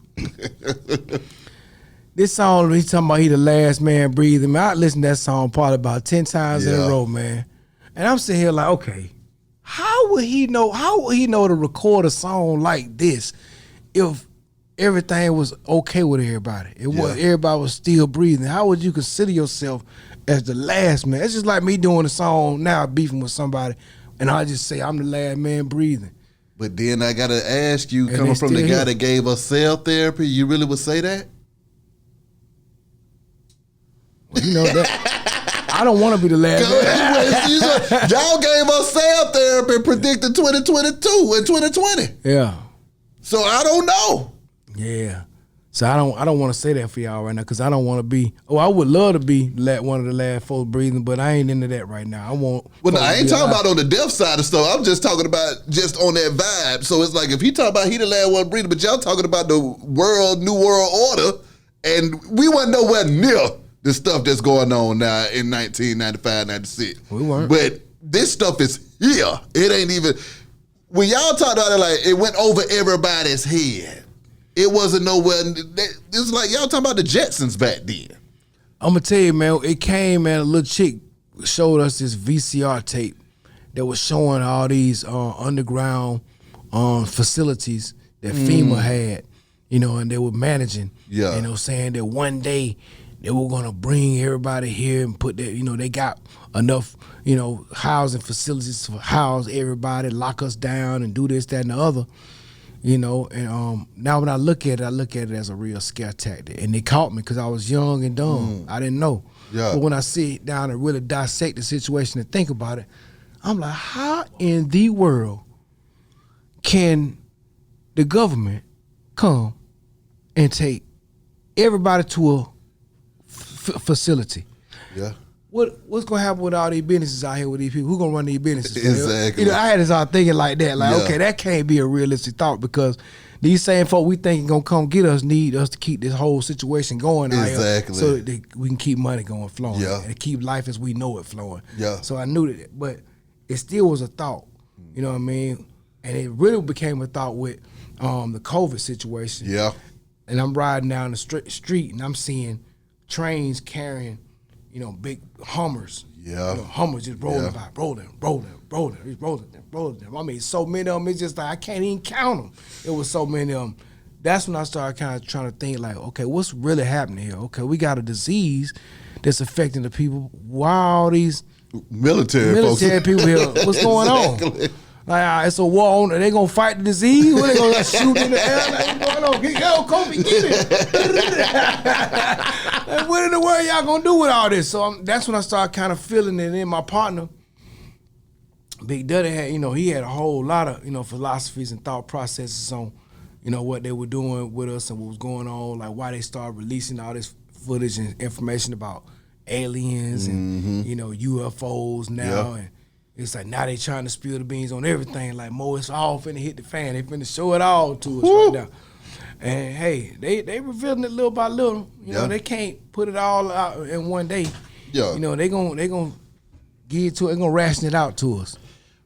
This song, he talking about he the last man breathing. Man, I listened to that song probably about 10 times in a row, man. And I'm sitting here like, okay, how would he know to record a song like this if everything was okay with everybody? Everybody was still breathing. How would you consider yourself as the last man? It's just like me doing a song now, beefing with somebody, and I just say I'm the last man breathing. But then I gotta ask you, coming from the guy that gave us cell therapy, you really would say that? Well, that I don't want to be the last man. Y'all gave us cell therapy and predicted 2022 and 2020. Yeah. So I don't know. Yeah. So I don't want to say that for y'all right now, because I don't want to be. I would love to be one of the last folks breathing, but I ain't into that right now. I want. Well, no, I ain't talking about on the death side of stuff. I'm just talking about just on that vibe. So it's like if he talking about he the last one breathing, but y'all talking about the new world order, and we wasn't nowhere near the stuff that's going on now in 1995, 96. We weren't. But this stuff is here. It ain't even, when y'all talk about it, like, it went over everybody's head. It wasn't nowhere. It was like y'all talking about the Jetsons back then. I'm gonna tell you, man. It came, man. A little chick showed us this VCR tape that was showing all these underground facilities that FEMA had, you know, and they were managing. Yeah. And they were saying that one day they were gonna bring everybody here and put that, you know, they got enough, you know, housing facilities to house everybody, lock us down, and do this, that, and the other. You know, and now when I look at it as a real scare tactic. And they caught me because I was young and dumb. I didn't know. Yeah. But when I sit down and really dissect the situation and think about it, I'm like, how in the world can the government come and take everybody to a facility? Yeah. What's gonna happen with all these businesses out here with these people? Who's gonna run these businesses? Exactly. You know, I had this all thinking like that. Like, okay, that can't be a realistic thought because these same folk we think gonna come get us need us to keep this whole situation going out here so that we can keep money going flowing and keep life as we know it flowing. Yeah. So I knew that, but it still was a thought. You know what I mean? And it really became a thought with the COVID situation. Yeah. And I'm riding down the street and I'm seeing trains carrying, you know, big Hummers. Yeah. You know, Hummers just rolling by, rolling. I mean, so many of them, it's just like, I can't even count them. It was so many of them. That's when I started kind of trying to think like, okay, what's really happening here? Okay, we got a disease that's affecting the people. Why all these military folks. people here? What's going on? Like, it's a war on. Are they gonna fight the disease? What, they gonna shoot in the air? Like, what's going on? Yo, Kobe, get it. Like, what in the world y'all gonna do with all this? So that's when I started kind of feeling it in my partner. Big Daddy had, you know, he had a whole lot of, you know, philosophies and thought processes on, you know, what they were doing with us and what was going on, like why they started releasing all this footage and information about aliens and, you know, UFOs now. And it's like now they trying to spill the beans on everything. Like, Mo, it's all finna hit the fan. They finna show it all to us right now. And hey, they revealing it little by little. You know, they can't put it all out in one day. Yeah. You know, they gonna give it to it, they gonna ration it out to us.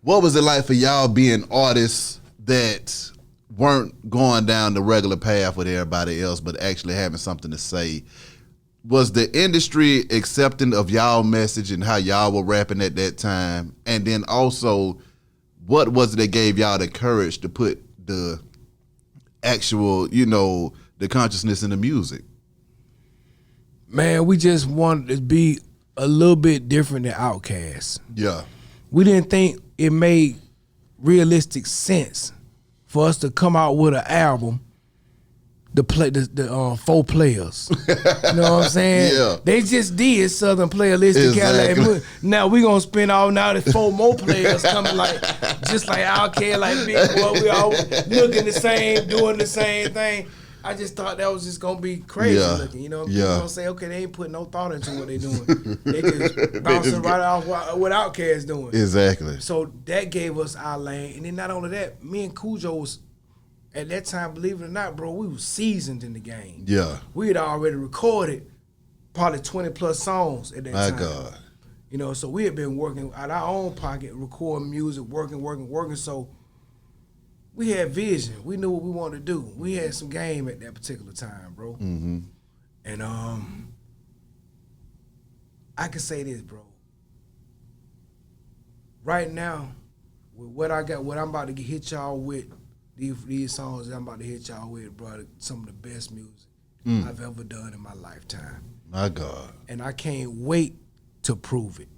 What was it like for y'all being artists that weren't going down the regular path with everybody else, but actually having something to say? Was the industry accepting of y'all message and how y'all were rapping at that time? And then also, what was it that gave y'all the courage to put the actual, you know, the consciousness in the music? Man, we just wanted to be a little bit different than Outkast. Yeah. We didn't think it made realistic sense for us to come out with an album to play the 4 players. You know what I'm saying? Yeah. They just did Southern Playlist. Exactly. Now we gonna spend all now there's 4 more players coming like just like Outkast, like Big Boy. We all looking the same, doing the same thing. I just thought that was just gonna be crazy looking. You know, people gonna say, okay, they ain't putting no thought into what they doing. They just bouncing right off what Outkast doing. Exactly. So that gave us our lane, and then not only that, me and Cujo was. At that time, believe it or not, bro, we was seasoned in the game. Yeah. We had already recorded probably 20 plus songs at that time. My God. You know, so we had been working out our own pocket, recording music, working. So we had vision. We knew what we wanted to do. We had some game at that particular time, bro. Mm-hmm. And I can say this, bro. Right now, with what I got, what I'm about to hit y'all with, these songs that I'm about to hit y'all with, bro, some of the best music I've ever done in my lifetime. My God. And I can't wait to prove it.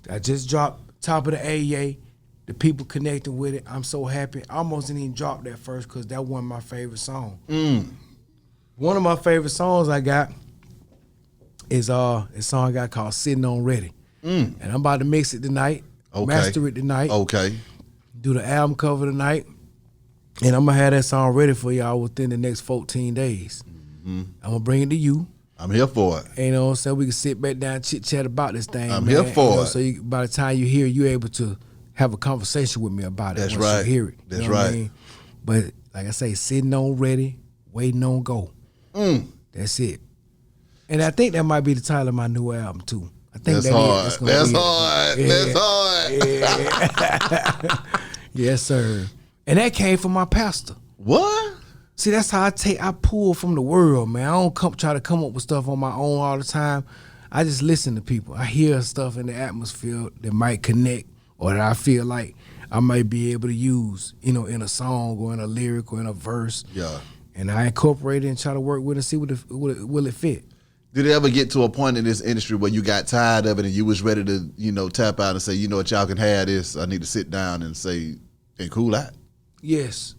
I just dropped Top of the Ayea. The people connecting with it. I'm so happy. I almost didn't even drop that first because that wasn't my favorite song. One of my favorite songs I got is a song I got called Sitting On Ready. And I'm about to mix it tonight, master it tonight. Do the album cover tonight. And I'm going to have that song ready for y'all within the next 14 days. I'm going to bring it to you. I'm here for it. You know, so we can sit back down and chit-chat about this thing, I'm here for it. So by the time you hear it, you're able to have a conversation with me about it. That's right. You hear it. That's right. I mean? But like I say, sitting on ready, waiting on go. That's it. And I think that might be the title of my new album, too. I think That's hard. That's hard. Yeah. That's hard. Yeah. Yes, sir. And that came from my pastor. What? See, that's how I pull from the world, man. I don't try to come up with stuff on my own all the time. I just listen to people. I hear stuff in the atmosphere that might connect or that I feel like I might be able to use, in a song or in a lyric or in a verse. Yeah. And I incorporate it and try to work with it and see will it fit. Did it ever get to a point in this industry where you got tired of it and you was ready to, tap out and say, you know what, y'all can have this. I need to sit down and say, and cool out? Yes.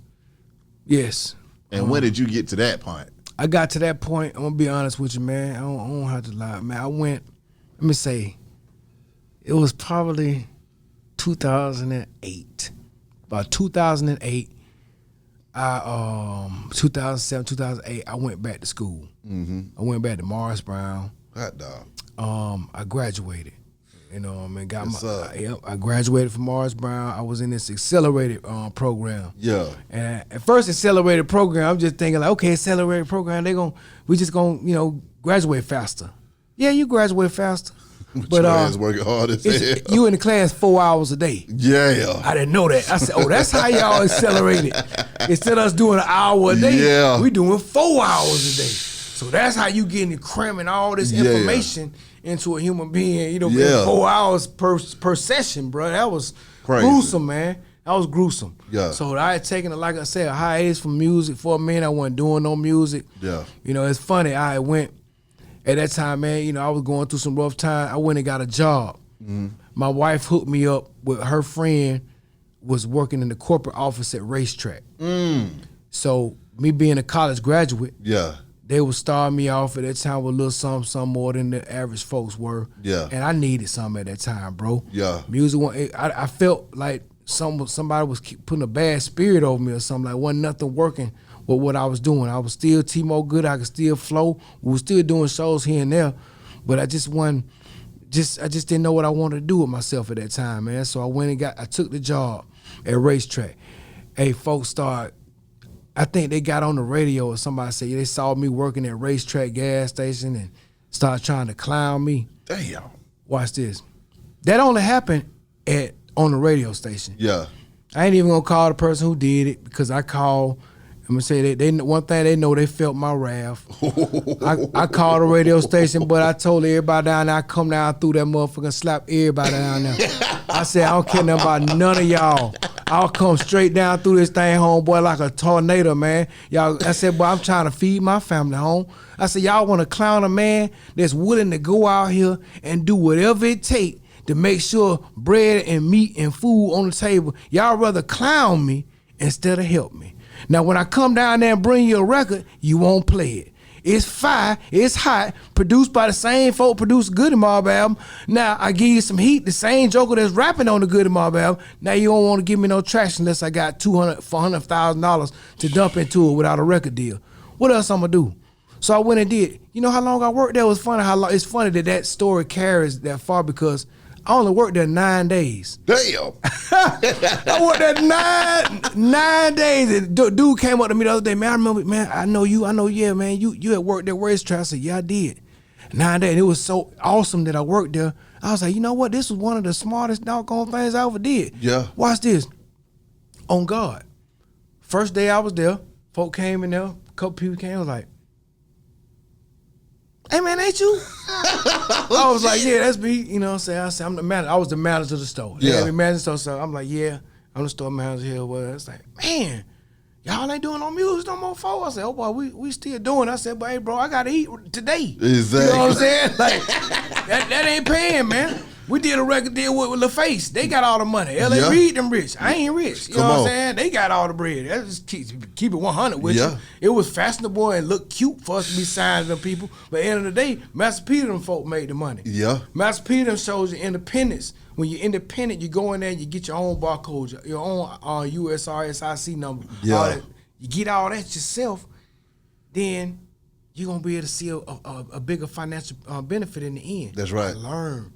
And when did you get to that point? I got to that point, I'm going to be honest with you, man. I don't have to lie, man. Let me say, it was probably 2008. About 2008, 2007, 2008, I went back to school. Mm-hmm. I went back to Morris Brown. Hot dog. I graduated. I graduated from Morris Brown. I was in this accelerated program. Yeah. And at first, accelerated program, I'm just thinking like, okay, accelerated program, we just gonna graduate faster. Yeah, you graduate faster. But your ass working hard as hell. You in the class 4 hours a day. Yeah. I didn't know that. I said, oh, that's how y'all accelerated. Instead of us doing an hour a day, we doing 4 hours a day. So that's how you getting cramming all this information into a human being, in 4 hours per session, bro. That was crazy. Gruesome, man. That was gruesome. Yeah. So I had taken, like I said, a hiatus from music for a minute. I wasn't doing no music. Yeah. It's funny. I went, at that time, man, I was going through some rough time. I went and got a job. Mm-hmm. My wife hooked me up with her friend was working in the corporate office at Racetrack. So me being a college graduate, they would start me off at that time with a little something more than the average folks were. Yeah. And I needed something at that time, bro. Yeah. Music, I felt like somebody was putting a bad spirit over me or something. Like wasn't nothing working with what I was doing. I was still T-Mo good. I could still flow. We were still doing shows here and there, but I just didn't know what I wanted to do with myself at that time, man. So I took the job at Racetrack. Hey, folks I think they got on the radio or somebody said they saw me working at Racetrack gas station and started trying to clown me. Damn. Watch this. That only happened on the radio station. Yeah. I ain't even gonna call the person who did it because I called. I'm gonna say they one thing they know, they felt my wrath. I called the radio station, but I told everybody down there I come down through that motherfucker and slap everybody down there. I said I don't care nothing about none of y'all. I'll come straight down through this thing, homeboy, like a tornado, man. Y'all, I said, boy, I'm trying to feed my family home. I said, y'all want to clown a man that's willing to go out here and do whatever it takes to make sure bread and meat and food on the table. Y'all rather clown me instead of help me. Now, when I come down there and bring you a record, you won't play it. It's fire, it's hot, produced by the same folk produced Goodie Mob album. Now, I give you some heat, the same joker that's rapping on the Goodie Mob album. Now, you don't want to give me no traction unless I got $400,000 to dump into it without a record deal. What else I'm going to do? So I went and did. You know how long I worked there? It was funny it's funny that story carries that far because I only worked there 9 days. Damn. I worked there nine days. And dude came up to me the other day, man, I remember, man, I know, yeah, man, you had worked at Racetrack. I said, yeah, I did. 9 days. And it was so awesome that I worked there. I was like, you know what? This was one of the smartest doggone things I ever did. Yeah. Watch this. On God. First day I was there, folk came in there, a couple people came, I was like, hey man, ain't you? I was like, yeah, that's me. You know what I'm saying? I said, I'm the manager. I was the manager of the store. They had me managing the store, so I'm like, yeah, I'm the store manager here. Well, it's like, man, y'all ain't doing no music no more, folks. I said, oh boy, we still doing it. I said, but hey, bro, I gotta eat today. Exactly. You know what I'm saying? Like, that ain't paying, man. We did a record deal with LaFace. They got all the money. L.A. Reid, them rich. I ain't rich. You know what I'm saying? They got all the bread. That just keep it 100 with you. It was fashionable and looked cute for us to be signed to them people. But at the end of the day, Master P them folk made the money. Yeah. Master P them shows you independence. When you're independent, you go in there and you get your own barcode, your own USRSIC number. Yeah. You get all that yourself, then you're going to be able to see a bigger financial benefit in the end. That's right. I learned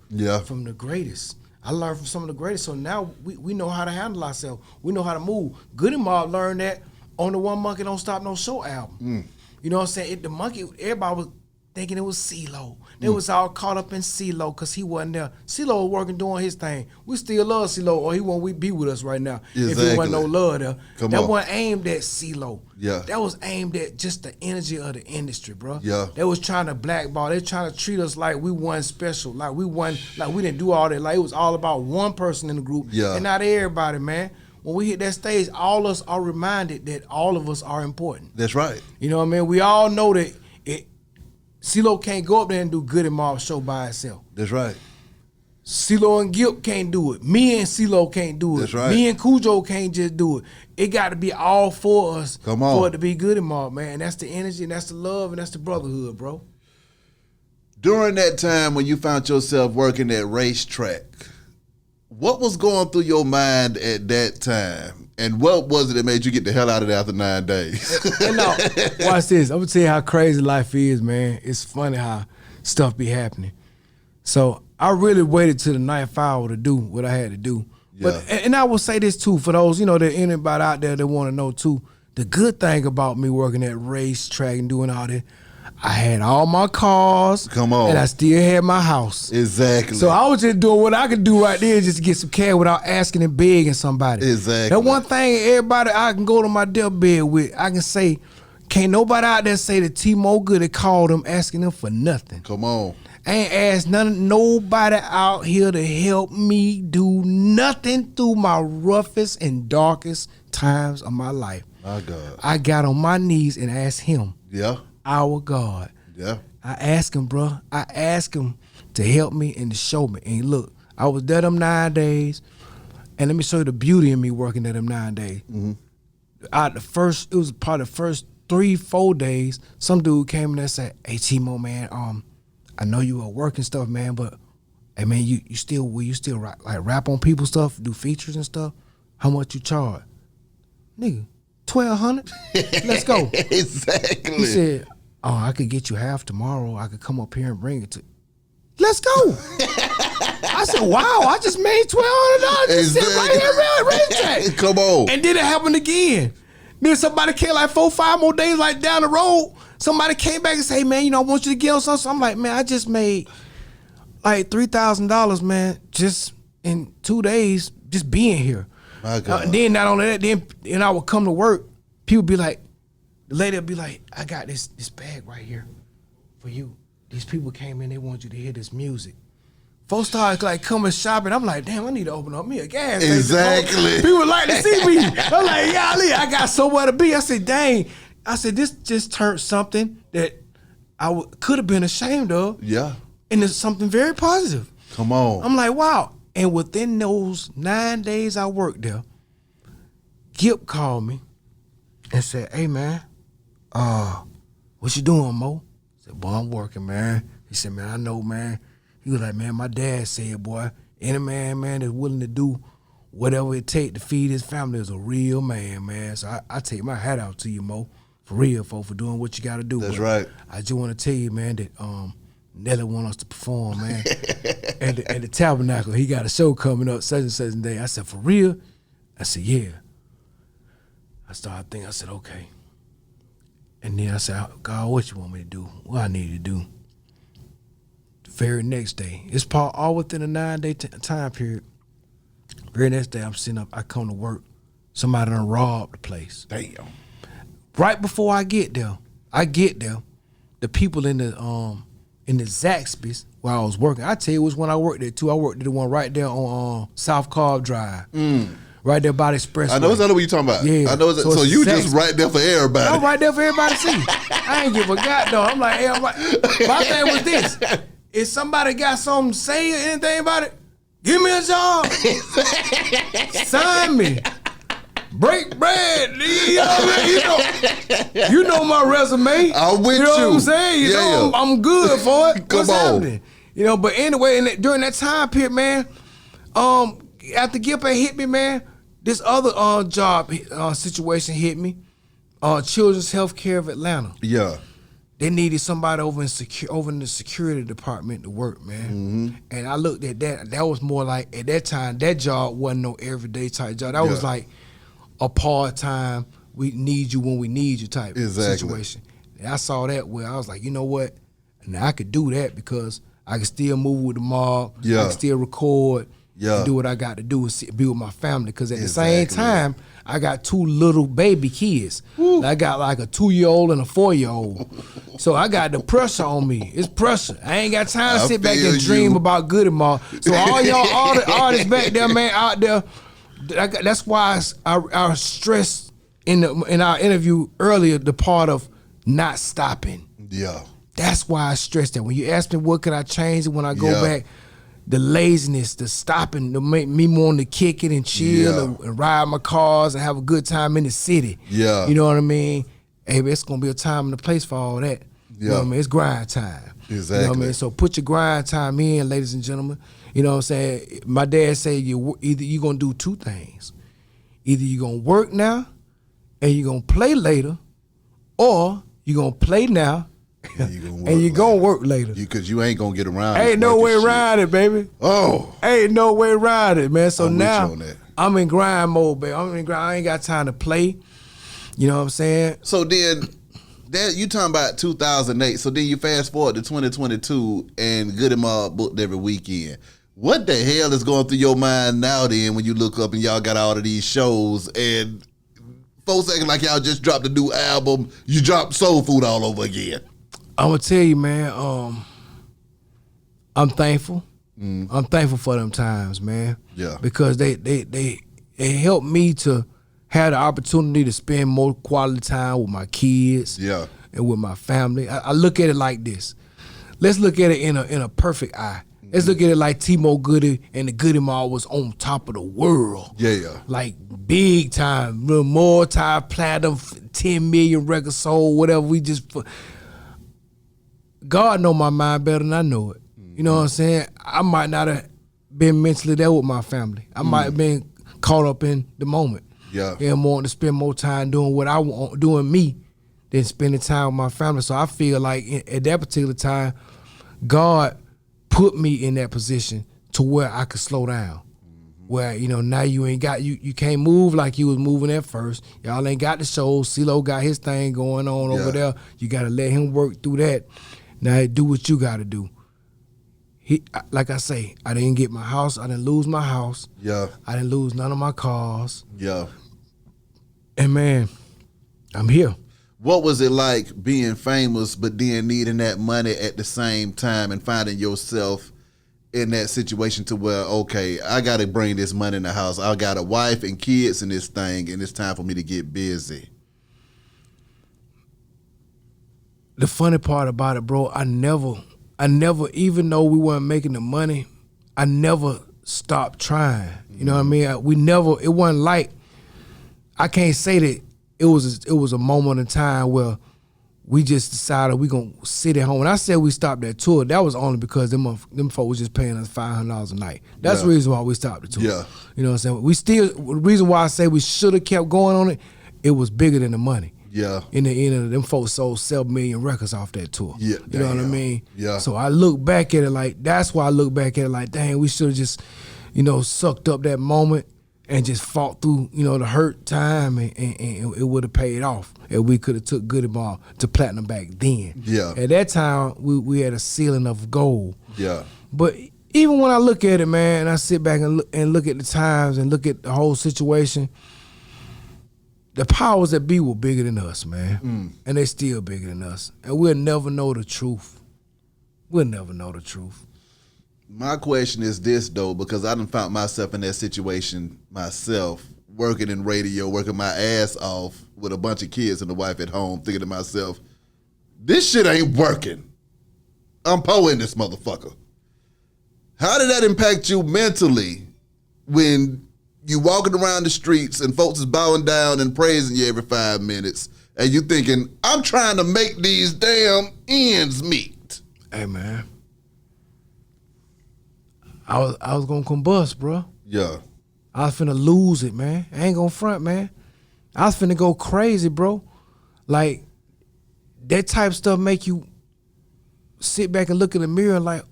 from the greatest. I learned from some of the greatest. So now we know how to handle ourselves. We know how to move. Goodie Mob learned that on the One Monkey Don't Stop No Show album. You know what I'm saying? The monkey, everybody was thinking it was CeeLo. They was all caught up in CeeLo because he wasn't there. CeeLo was working doing his thing. We still love CeeLo, or he won't be with us right now if it wasn't no love there. That wasn't aimed at CeeLo. Yeah. That was aimed at just the energy of the industry, bro. Yeah. They was trying to blackball. They trying to treat us like we wasn't special, like we didn't do all that. Like it was all about one person in the group, and not everybody, man. When we hit that stage, all of us are reminded that all of us are important. That's right. You know what I mean? We all know that CeeLo can't go up there and do Goodie Mob's show by itself. That's right. CeeLo and Gip can't do it. Me and CeeLo can't do it. That's right. Me and Cujo can't just do it. It got to be all four of us for it to be Goodie Mob, man. And that's the energy, and that's the love, and that's the brotherhood, bro. During that time when you found yourself working at racetrack, what was going through your mind at that time? And what was it that made you get the hell out of there after 9 days? And no, watch this. I'm going to tell you how crazy life is, man. It's funny how stuff be happening. So I really waited till the ninth hour to do what I had to do. Yeah. But and I will say this, too, for those, that anybody out there that want to know, too. The good thing about me working at racetrack and doing all that, I had all my cars. Come on. And I still had my house. Exactly. So I was just doing what I could do right there just to get some cash without asking and begging somebody. Exactly. That one thing everybody I can go to my deathbed with, I can say, can't nobody out there say that T-Mo Goodie called them asking them for nothing. Come on. I ain't asked nobody out here to help me do nothing through my roughest and darkest times of my life. My God. I got on my knees and asked him. Yeah. Our God. Yeah. I asked him, bro. I asked him to help me and to show me. And look, I was there them 9 days, and let me show you the beauty in me working there them 9 days. Mm-hmm. It was probably the first 3-4 days. Some dude came in there and said, "Hey, T-Mo, man, I know you are working stuff, man, but hey, man, will you still rap on people's stuff, do features and stuff? How much you charge, nigga?" $1,200. Let's go. Exactly. He said, "Oh, I could get you half tomorrow. I could come up here and bring it to." Let's go. I said, "Wow, I just made $1,200 just sitting right here at racetrack." Come on. And then it happened again. Then somebody came like 4-5 more days, like down the road. Somebody came back and say, "Man, I want you to get on something." I'm like, "Man, I just made like $3,000, man, just in 2 days, just being here." My God. Then not only that, then I would come to work. People be like, the lady would be like, "I got this bag right here for you. These people came in, they want you to hear this music." Folks started like coming shopping. I'm like, "Damn, I need to open up me a gas station." Exactly. People like to see me. I'm like, "Golly, I got somewhere to be." I said, "Dang." I said, "This just turned something that I could have been ashamed of." Yeah. And it's something very positive. Come on. I'm like, wow. And within those 9 days I worked there, Gip called me and said, "Hey, man, what you doing, Mo?" I said, "Boy, I'm working, man." He said, "Man, I know, man." He was like, "Man, my dad said, boy, any man that's willing to do whatever it take to feed his family is a real man, man." So I take my hat out to you, Mo, for real, for doing what you got to do. That's but right. I just want to tell you, man, that Nelly want us to perform, man. at the Tabernacle. He got a show coming up such and such a day. I said, "For real?" I said, "Yeah." I started thinking, I said, "Okay." And then I said, "God, what you want me to do? What I need to do?" The very next day, it's all within a 9-day time period. Very next day, I'm sitting up, I come to work. Somebody done robbed the place. Damn. Right before I get there, the people in the Zaxby's where I was working, I tell you which one I worked at too. I worked at the one right there on South Cobb Drive. Right there by the expressway. I know exactly what you're talking about. Yeah. I know. So you just right there for everybody. I'm right there for everybody to see. I ain't give a god though. I'm like, hey, my thing was this. If somebody got something to say or anything about it, give me a job. Sign me. Break bread. You know my resume. I'm with you. You know what I'm saying? You know I'm good for it. What's happening? But anyway, during that time period, man, after Gip had hit me, man, this other job situation hit me. Children's Healthcare of Atlanta. Yeah. They needed somebody over in the security department to work, man. Mm-hmm. And I looked at that. That was more like, at that time, that job wasn't no everyday type job. That was like a part-time, we need you when we need you type situation. And I saw that where I was like, you know what? Now I could do that because I can still move with the mob. Yeah. I can still record. Yeah. And do what I got to do and be with my family. Because at the same time, I got 2 little baby kids. I got like a 2-year-old and a 4-year-old. So I got the pressure on me. It's pressure. I ain't got time to sit back and dream about Goodie Ma. So all y'all, all the artists back there, man, out there, that's why I stressed in our interview earlier the part of not stopping. Yeah. That's why I stressed that. When you ask me what could I change when I go back, the laziness, the stopping, to make me want to kick it and chill and ride my cars and have a good time in the city. Yeah. You know what I mean? Hey, it's going to be a time and a place for all that. You know what I mean? It's grind time. Exactly. You know what I mean? So put your grind time in, ladies and gentlemen. You know what I'm saying? My dad said either you're going to do 2 things. Either you're going to work now and you're going to play later, or you're going to play now and you're going to work later. Because you ain't going to get around it. Ain't no way around it, baby. Oh. Ain't no way around it, man. So now I'm in grind mode, baby. I'm in grind. I ain't got time to play. You know what I'm saying? So then, you talking about 2008. So then you fast forward to 2022 and Goodie Ma booked every weekend. What the hell is going through your mind now then when you look up and y'all got all of these shows and folks acting like y'all just dropped a new album, you dropped Soul Food all over again? I'm gonna tell you, man. I'm thankful. I'm thankful for them times, man. Yeah. Because they helped me to have the opportunity to spend more quality time with my kids. Yeah. And with my family. I look at it like this. Let's look at it in a perfect eye. Let's look at it like T-Mo Goodie and the Goodie Ma was on top of the world. Yeah. Like big time, multi-platinum, 10 million records sold, whatever. God know my mind better than I know it. You know what I'm saying? I might not have been mentally there with my family. I might have been caught up in the moment. Yeah. And wanting to spend more time doing what I want, doing me, than spending time with my family. So I feel like at that particular time, God put me in that position to where I could slow down. Where, now you ain't got, you can't move like you was moving at first. Y'all ain't got the show. CeeLo got his thing going on over there. You got to let him work through that. Now do what you got to do. Like I say, I didn't get my house. I didn't lose my house. Yeah. I didn't lose none of my cars. Yeah. And man, I'm here. What was it like being famous but then needing that money at the same time and finding yourself in that situation to where, okay, I got to bring this money in the house. I got a wife and kids in this thing, and it's time for me to get busy. The funny part about it, bro, I never, even though we weren't making the money, I never stopped trying. You know what I mean? It wasn't like, I can't say that it was a moment in time where we just decided we gonna sit at home. When I said we stopped that tour, that was only because them folks was just paying us $500 a night. That's the reason why we stopped the tour. Yeah. You know what I'm saying? The reason why I say we should have kept going on it was bigger than the money. Yeah. In the end, them folks sold 7 million records off that tour. Yeah. You know what I mean? Yeah. So I look back at it like, that's why I look back at it like, dang, we should have just, sucked up that moment and just fought through, the hurt time, and it would have paid off. And we could have took Goodie Ma to platinum back then. Yeah. At that time, we had a ceiling of gold. Yeah. But even when I look at it, man, and I sit back and look at the times and look at the whole situation, the powers that be were bigger than us, man. And they still bigger than us. And we'll never know the truth. We'll never know the truth. My question is this, though, because I done found myself in that situation myself, working in radio, working my ass off with a bunch of kids and the wife at home, thinking to myself, this shit ain't working. I'm poor in this motherfucker. How did that impact you mentally when you walking around the streets and folks is bowing down and praising you every 5 minutes, and you thinking, I'm trying to make these damn ends meet? Hey, man. I was gonna combust, bro. Yeah. I was finna lose it, man. I ain't gonna front, man. I was finna go crazy, bro. Like, that type of stuff make you sit back and look in the mirror like,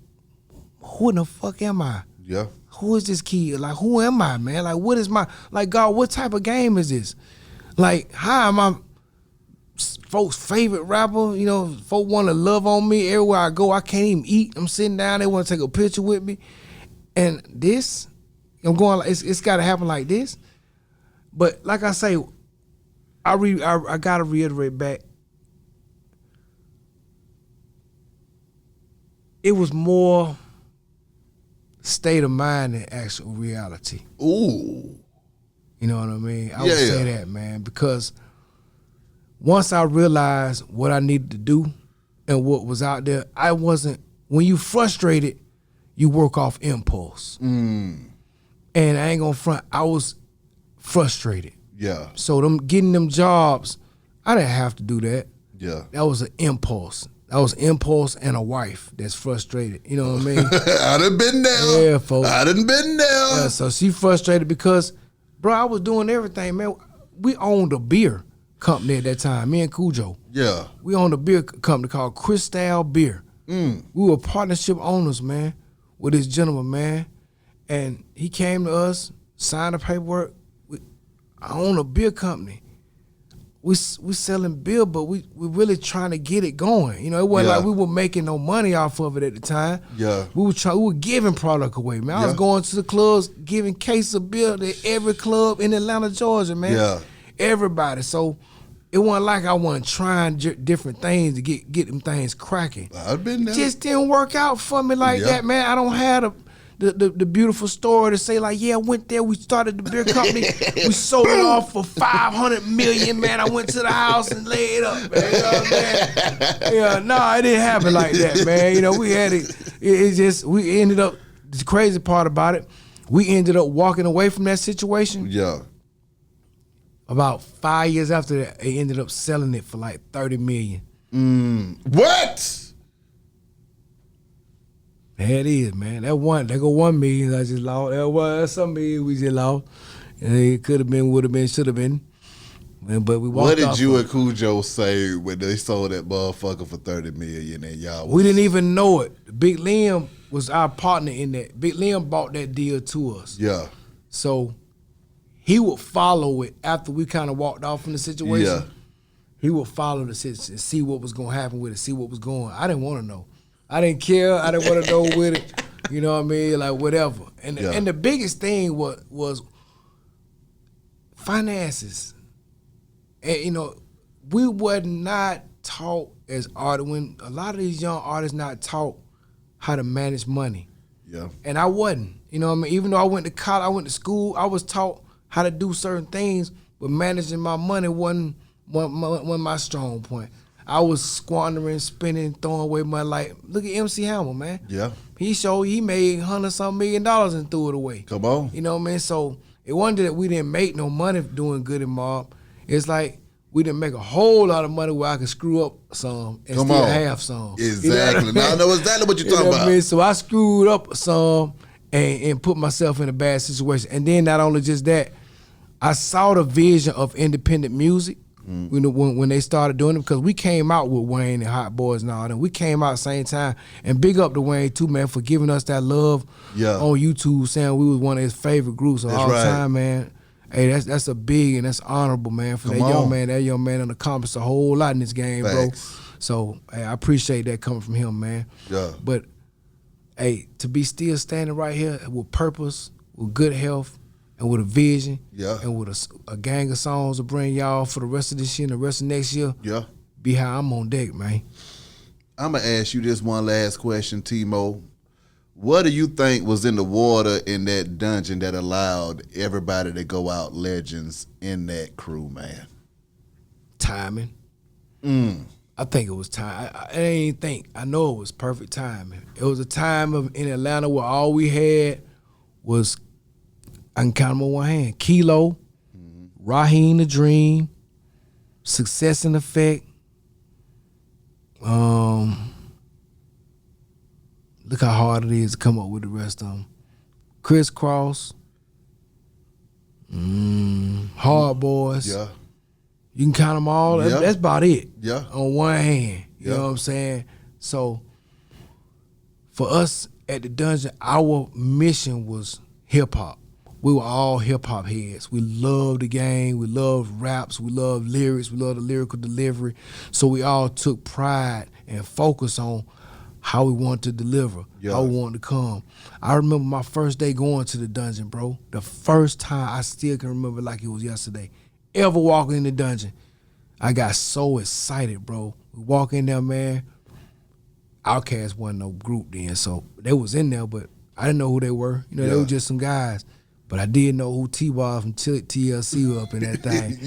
who in the fuck am I? Yeah. Who is this kid? Like, who am I, man? Like, what is my, like, God, what type of game is this? Like, how am I folks' favorite rapper. You know, folk want to love on me everywhere I go. I can't even eat. I'm sitting down. They want to take a picture with me. And this, I'm going. It's got to happen like this. But like I say, I gotta reiterate back. It was more state of mind than actual reality. Ooh. You know what I mean? I would say that, man, because once I realized what I needed to do and what was out there, I wasn't, when you frustrated, you work off impulse. And I ain't gonna front, I was frustrated. Yeah. So getting them jobs, I didn't have to do that. Yeah. That was an impulse. That was impulse and a wife that's frustrated. You know what I mean? I done been there. Yeah, folks. I done been there. Yeah, so she frustrated because, bro, I was doing everything, man. We owned a beer company at that time, me and Cujo. Yeah. We owned a beer company called Cristal Beer. We were partnership owners, man, with this gentleman, man. And he came to us, signed the paperwork. I own a beer company. We selling beer, but we really trying to get it going. You know, it wasn't like we were making no money off of it at the time. Yeah. We were giving product away, man. I was going to the clubs, giving case of beer to every club in Atlanta, Georgia, man. Yeah. Everybody. So it wasn't like I wasn't trying different things to get them things cracking. I've been there. It just didn't work out for me like that, man. I don't have the beautiful story to say like, yeah, I went there, we started the beer company, we sold it off for $500 million, man. I went to the house and laid it up, man. You know what I'm saying? Yeah, no, it didn't happen like that, man. You know, we had we ended up, the crazy part about it, we ended up walking away from that situation. Yeah. About 5 years after that, they ended up selling it for like $30 million. What? There it is, man. That go $1 million I just lost. That's some million we just lost. And it could have been, would have been, should have been. But we walked What did off you and Cujo say when they sold that motherfucker for $30 million and y'all was... We didn't even know it. Big Liam was our partner in that. Big Liam bought that deal to us. Yeah. So he would follow it after we kind of walked off from the situation. Yeah. He would follow the situation and see what was going to happen with it, see what was going. I didn't want to know. I didn't care. I didn't want to know with it. You know what I mean? Like whatever. And the biggest thing was finances. And you know, we were not taught as artists. When a lot of these young artists not taught how to manage money. Yeah. And I wasn't. You know what I mean? Even though I went to college, I went to school, I was taught how to do certain things, but managing my money wasn't my strong point. I was squandering, spending, throwing away my life. Look at MC Hammer, man. Yeah. He made $100-something million and threw it away. Come on. You know what I mean? So it wasn't that we didn't make no money doing Goodie Mob. It's like we didn't make a whole lot of money where I could screw up some and still have some. Exactly. You know what I mean? Now I know exactly what you're talking about. I mean? So I screwed up some and put myself in a bad situation. And then not only just that, I saw the vision of independent music. You know, when they started doing it, because we came out with Wayne and Hot Boys and all that. We came out at the same time. And big up to Wayne too, man, for giving us that love on YouTube, saying we was one of his favorite groups of all time, man. Hey, that's a big and that's honorable, man, for that young man. That young man done accomplished a whole lot in this game, bro. So hey, I appreciate that coming from him, man. Yeah. But hey, to be still standing right here with purpose, with good health, and with a vision, and with a gang of songs to bring y'all for the rest of this year and the rest of next year, be how I'm on deck, man. I'm going to ask you this one last question, Timo. What do you think was in the water in that dungeon that allowed everybody to go out legends in that crew, man? Timing. I think it was time. I didn't even think. I know it was perfect timing. It was a time in Atlanta where all we had was, I can count them on one hand, Kilo, Raheem the Dream, Success in Effect, look how hard it is to come up with the rest of them. Crisscross, Hard Boys. Yeah. You can count them all. That's about it. Yeah. On one hand. You know what I'm saying? So for us at the dungeon, our mission was hip hop. we were all hip hop heads. We loved the game. We loved raps. We loved lyrics. We loved the lyrical delivery. So we all took pride and focus on how we wanted to deliver, how we wanted to come. I remember my first day going to the dungeon, bro. The first time, I still can remember like it was yesterday. Ever walking in the dungeon, I got so excited, bro. We walk in there, man. Outkast wasn't no group then, so they was in there, but I didn't know who they were. You know, they were just some guys. But I did know who T was from TLC was up in that thing.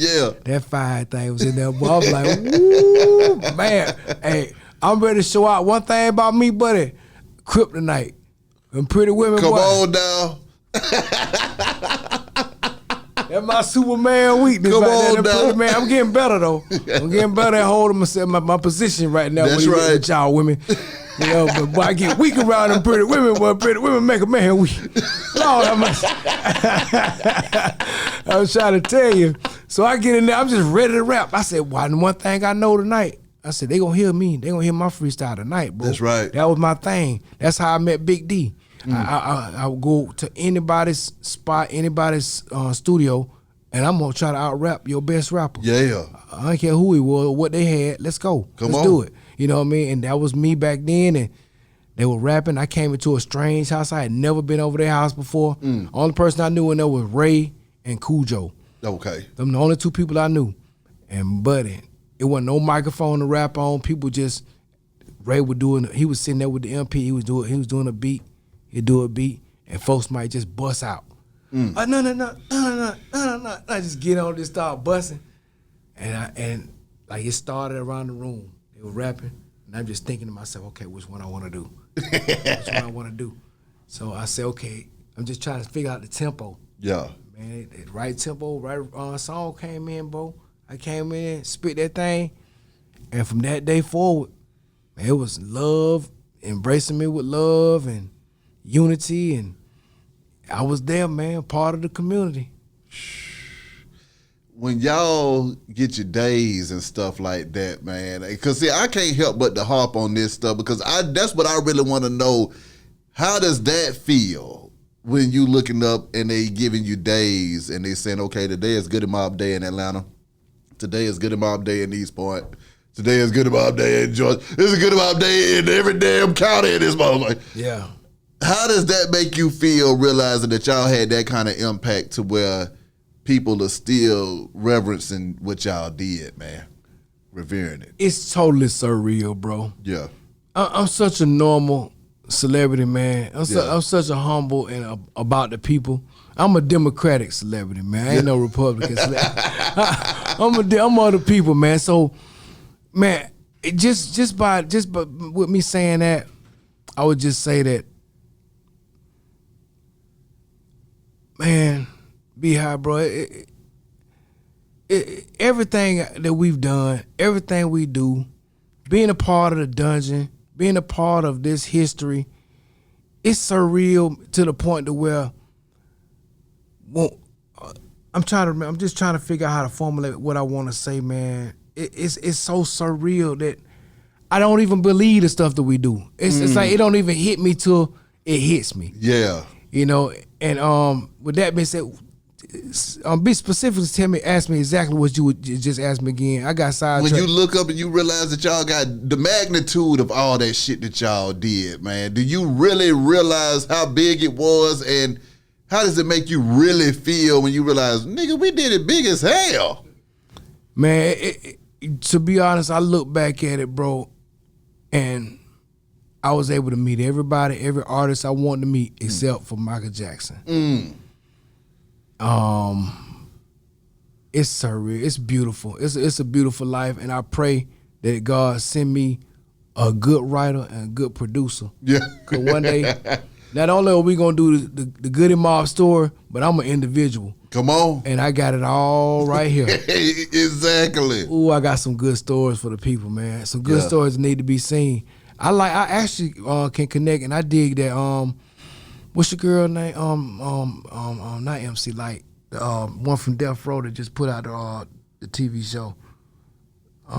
That fire thing was in there. But I was like, woo, man. Hey, I'm ready to show out one thing about me, buddy. Kryptonite. And Pretty Women. Come boy. on now. That's my Superman weakness. Come right on there. now. Man, I'm getting better though. I'm getting better at holding myself, my position right now. That's when right. With y'all women. You know, but boy, I get weak around them Pretty Women. Boy, Pretty Women make a man weak. Lord, I was trying to tell you. So I get in there. I'm just ready to rap. I said, well, one thing I know tonight. I said, they gonna hear me. They gonna hear my freestyle tonight, bro. That's right. That was my thing. That's how I met Big D. I would go to anybody's spot, anybody's studio, and I'm gonna try to out rap your best rapper. Yeah. I don't care who he was, what they had. Let's go. Let's do it. You know what I mean? And that was me back then. And they were rapping. I came into a strange house. I had never been over their house before. Only person I knew in there was Ray and Cujo. Okay. Them the only two people I knew. And buddy, it wasn't no microphone to rap on. People just Ray he was sitting there with the MP. He was doing a beat. He'd do a beat, and folks might just bust out. No. I just get on this, start busting, and like it started around the room. They were rapping, and I'm just thinking to myself, okay, which one I want to do? Which one I want to do? So I said, okay, I'm just trying to figure out the tempo. Yeah. Man, the right tempo, right song came in, bro. I came in, spit that thing, and from that day forward, man, it was love, embracing me with love and unity, and I was there, man, part of the community. When y'all get your days and stuff like that, man, because see, I can't help but to harp on this stuff because that's what I really want to know. How does that feel when you looking up and they giving you days and they saying, okay, today is Goodie Mob Day in Atlanta. Today is Goodie Mob Day in East Point. Today is Goodie Mob Day in Georgia. This is Goodie Mob Day in every damn county in this motherfucker. Yeah. How does that make you feel realizing that y'all had that kind of impact to where people are still reverencing what y'all did, man? Revering it. It's totally surreal, bro. Yeah. I'm such a normal celebrity, man. I'm such a humble and about the people. I'm a Democratic celebrity, man. I ain't no Republican celebrity. I'm of the people, man. So, man, just by with me saying that, I would just say that, man, Beehive, bro, everything that we've done, everything we do, being a part of the dungeon, being a part of this history, it's surreal to the point to where, well, I'm just trying to figure out how to formulate what I want to say, man. It's so surreal that I don't even believe the stuff that we do. It's like it don't even hit me till it hits me. Yeah. You know, and with that being said, be specific. Ask me exactly what you would just ask me again. I got sidetracked. When you look up and you realize that y'all got the magnitude of all that shit that y'all did, man, do you really realize how big it was, and how does it make you really feel when you realize, nigga, we did it big as hell? Man, to be honest, I look back at it, bro, and I was able to meet everybody, every artist I wanted to meet, except for Michael Jackson. It's surreal. It's beautiful. It's a beautiful life, and I pray that God send me a good writer and a good producer. Yeah. Cause one day, not only are we gonna do the Goodie Mob story, but I'm an individual. Come on. And I got it all right here. Exactly. Ooh, I got some good stories for the people, man. Some good stories that need to be seen. I actually can connect, and I dig that. What's your girl name? Not MC Light. One from Death Row that just put out the TV show.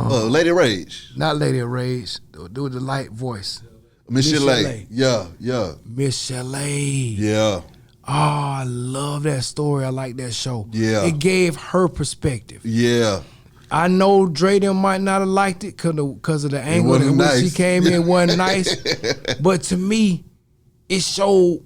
Lady Rage. Not Lady Rage. Do the light voice. Miss Chalet. Yeah. Miss Chalet. Yeah. Oh, I love that story. I like that show. Yeah. It gave her perspective. Yeah. I know Dre them might not have liked it because of the angle wasn't in which nice. she came in wasn't nice. But to me, it showed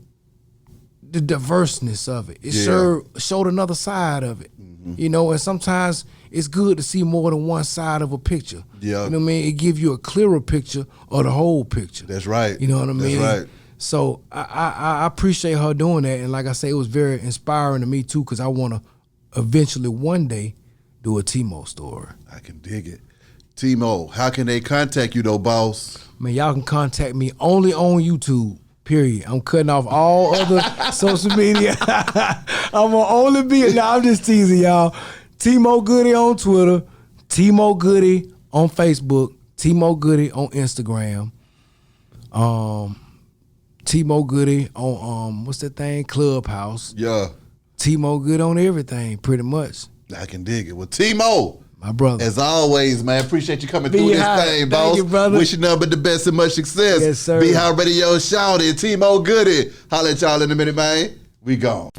the diverseness of it. It showed another side of it. You know, and sometimes it's good to see more than one side of a picture. Yeah. You know what I mean? It gives you a clearer picture of the whole picture. That's right. You know what I mean? That's right. So I appreciate her doing that. And like I say, it was very inspiring to me too, because I want to eventually one day do a T-Mo story. I can dig it. T-Mo, how can they contact you though, boss? Man, y'all can contact me only on YouTube. Period. I'm cutting off all other social media. I'm gonna only be. Nah, I'm just teasing y'all. T-Mo Goodie on Twitter, T-Mo Goodie on Facebook, T-Mo Goodie on Instagram, T-Mo Goodie on what's that thing? Clubhouse. Yeah. T-Mo Goodie on everything, pretty much. I can dig it. Well, T-Mo, my brother. as always, man, appreciate you coming through Be this high. thing, Thank boss. you, brother. Wish you nothing but the best and much success. Yes, sir. Be High Radio Shout it. T-Mo Goodie. Holla at y'all in a minute, man. We gone.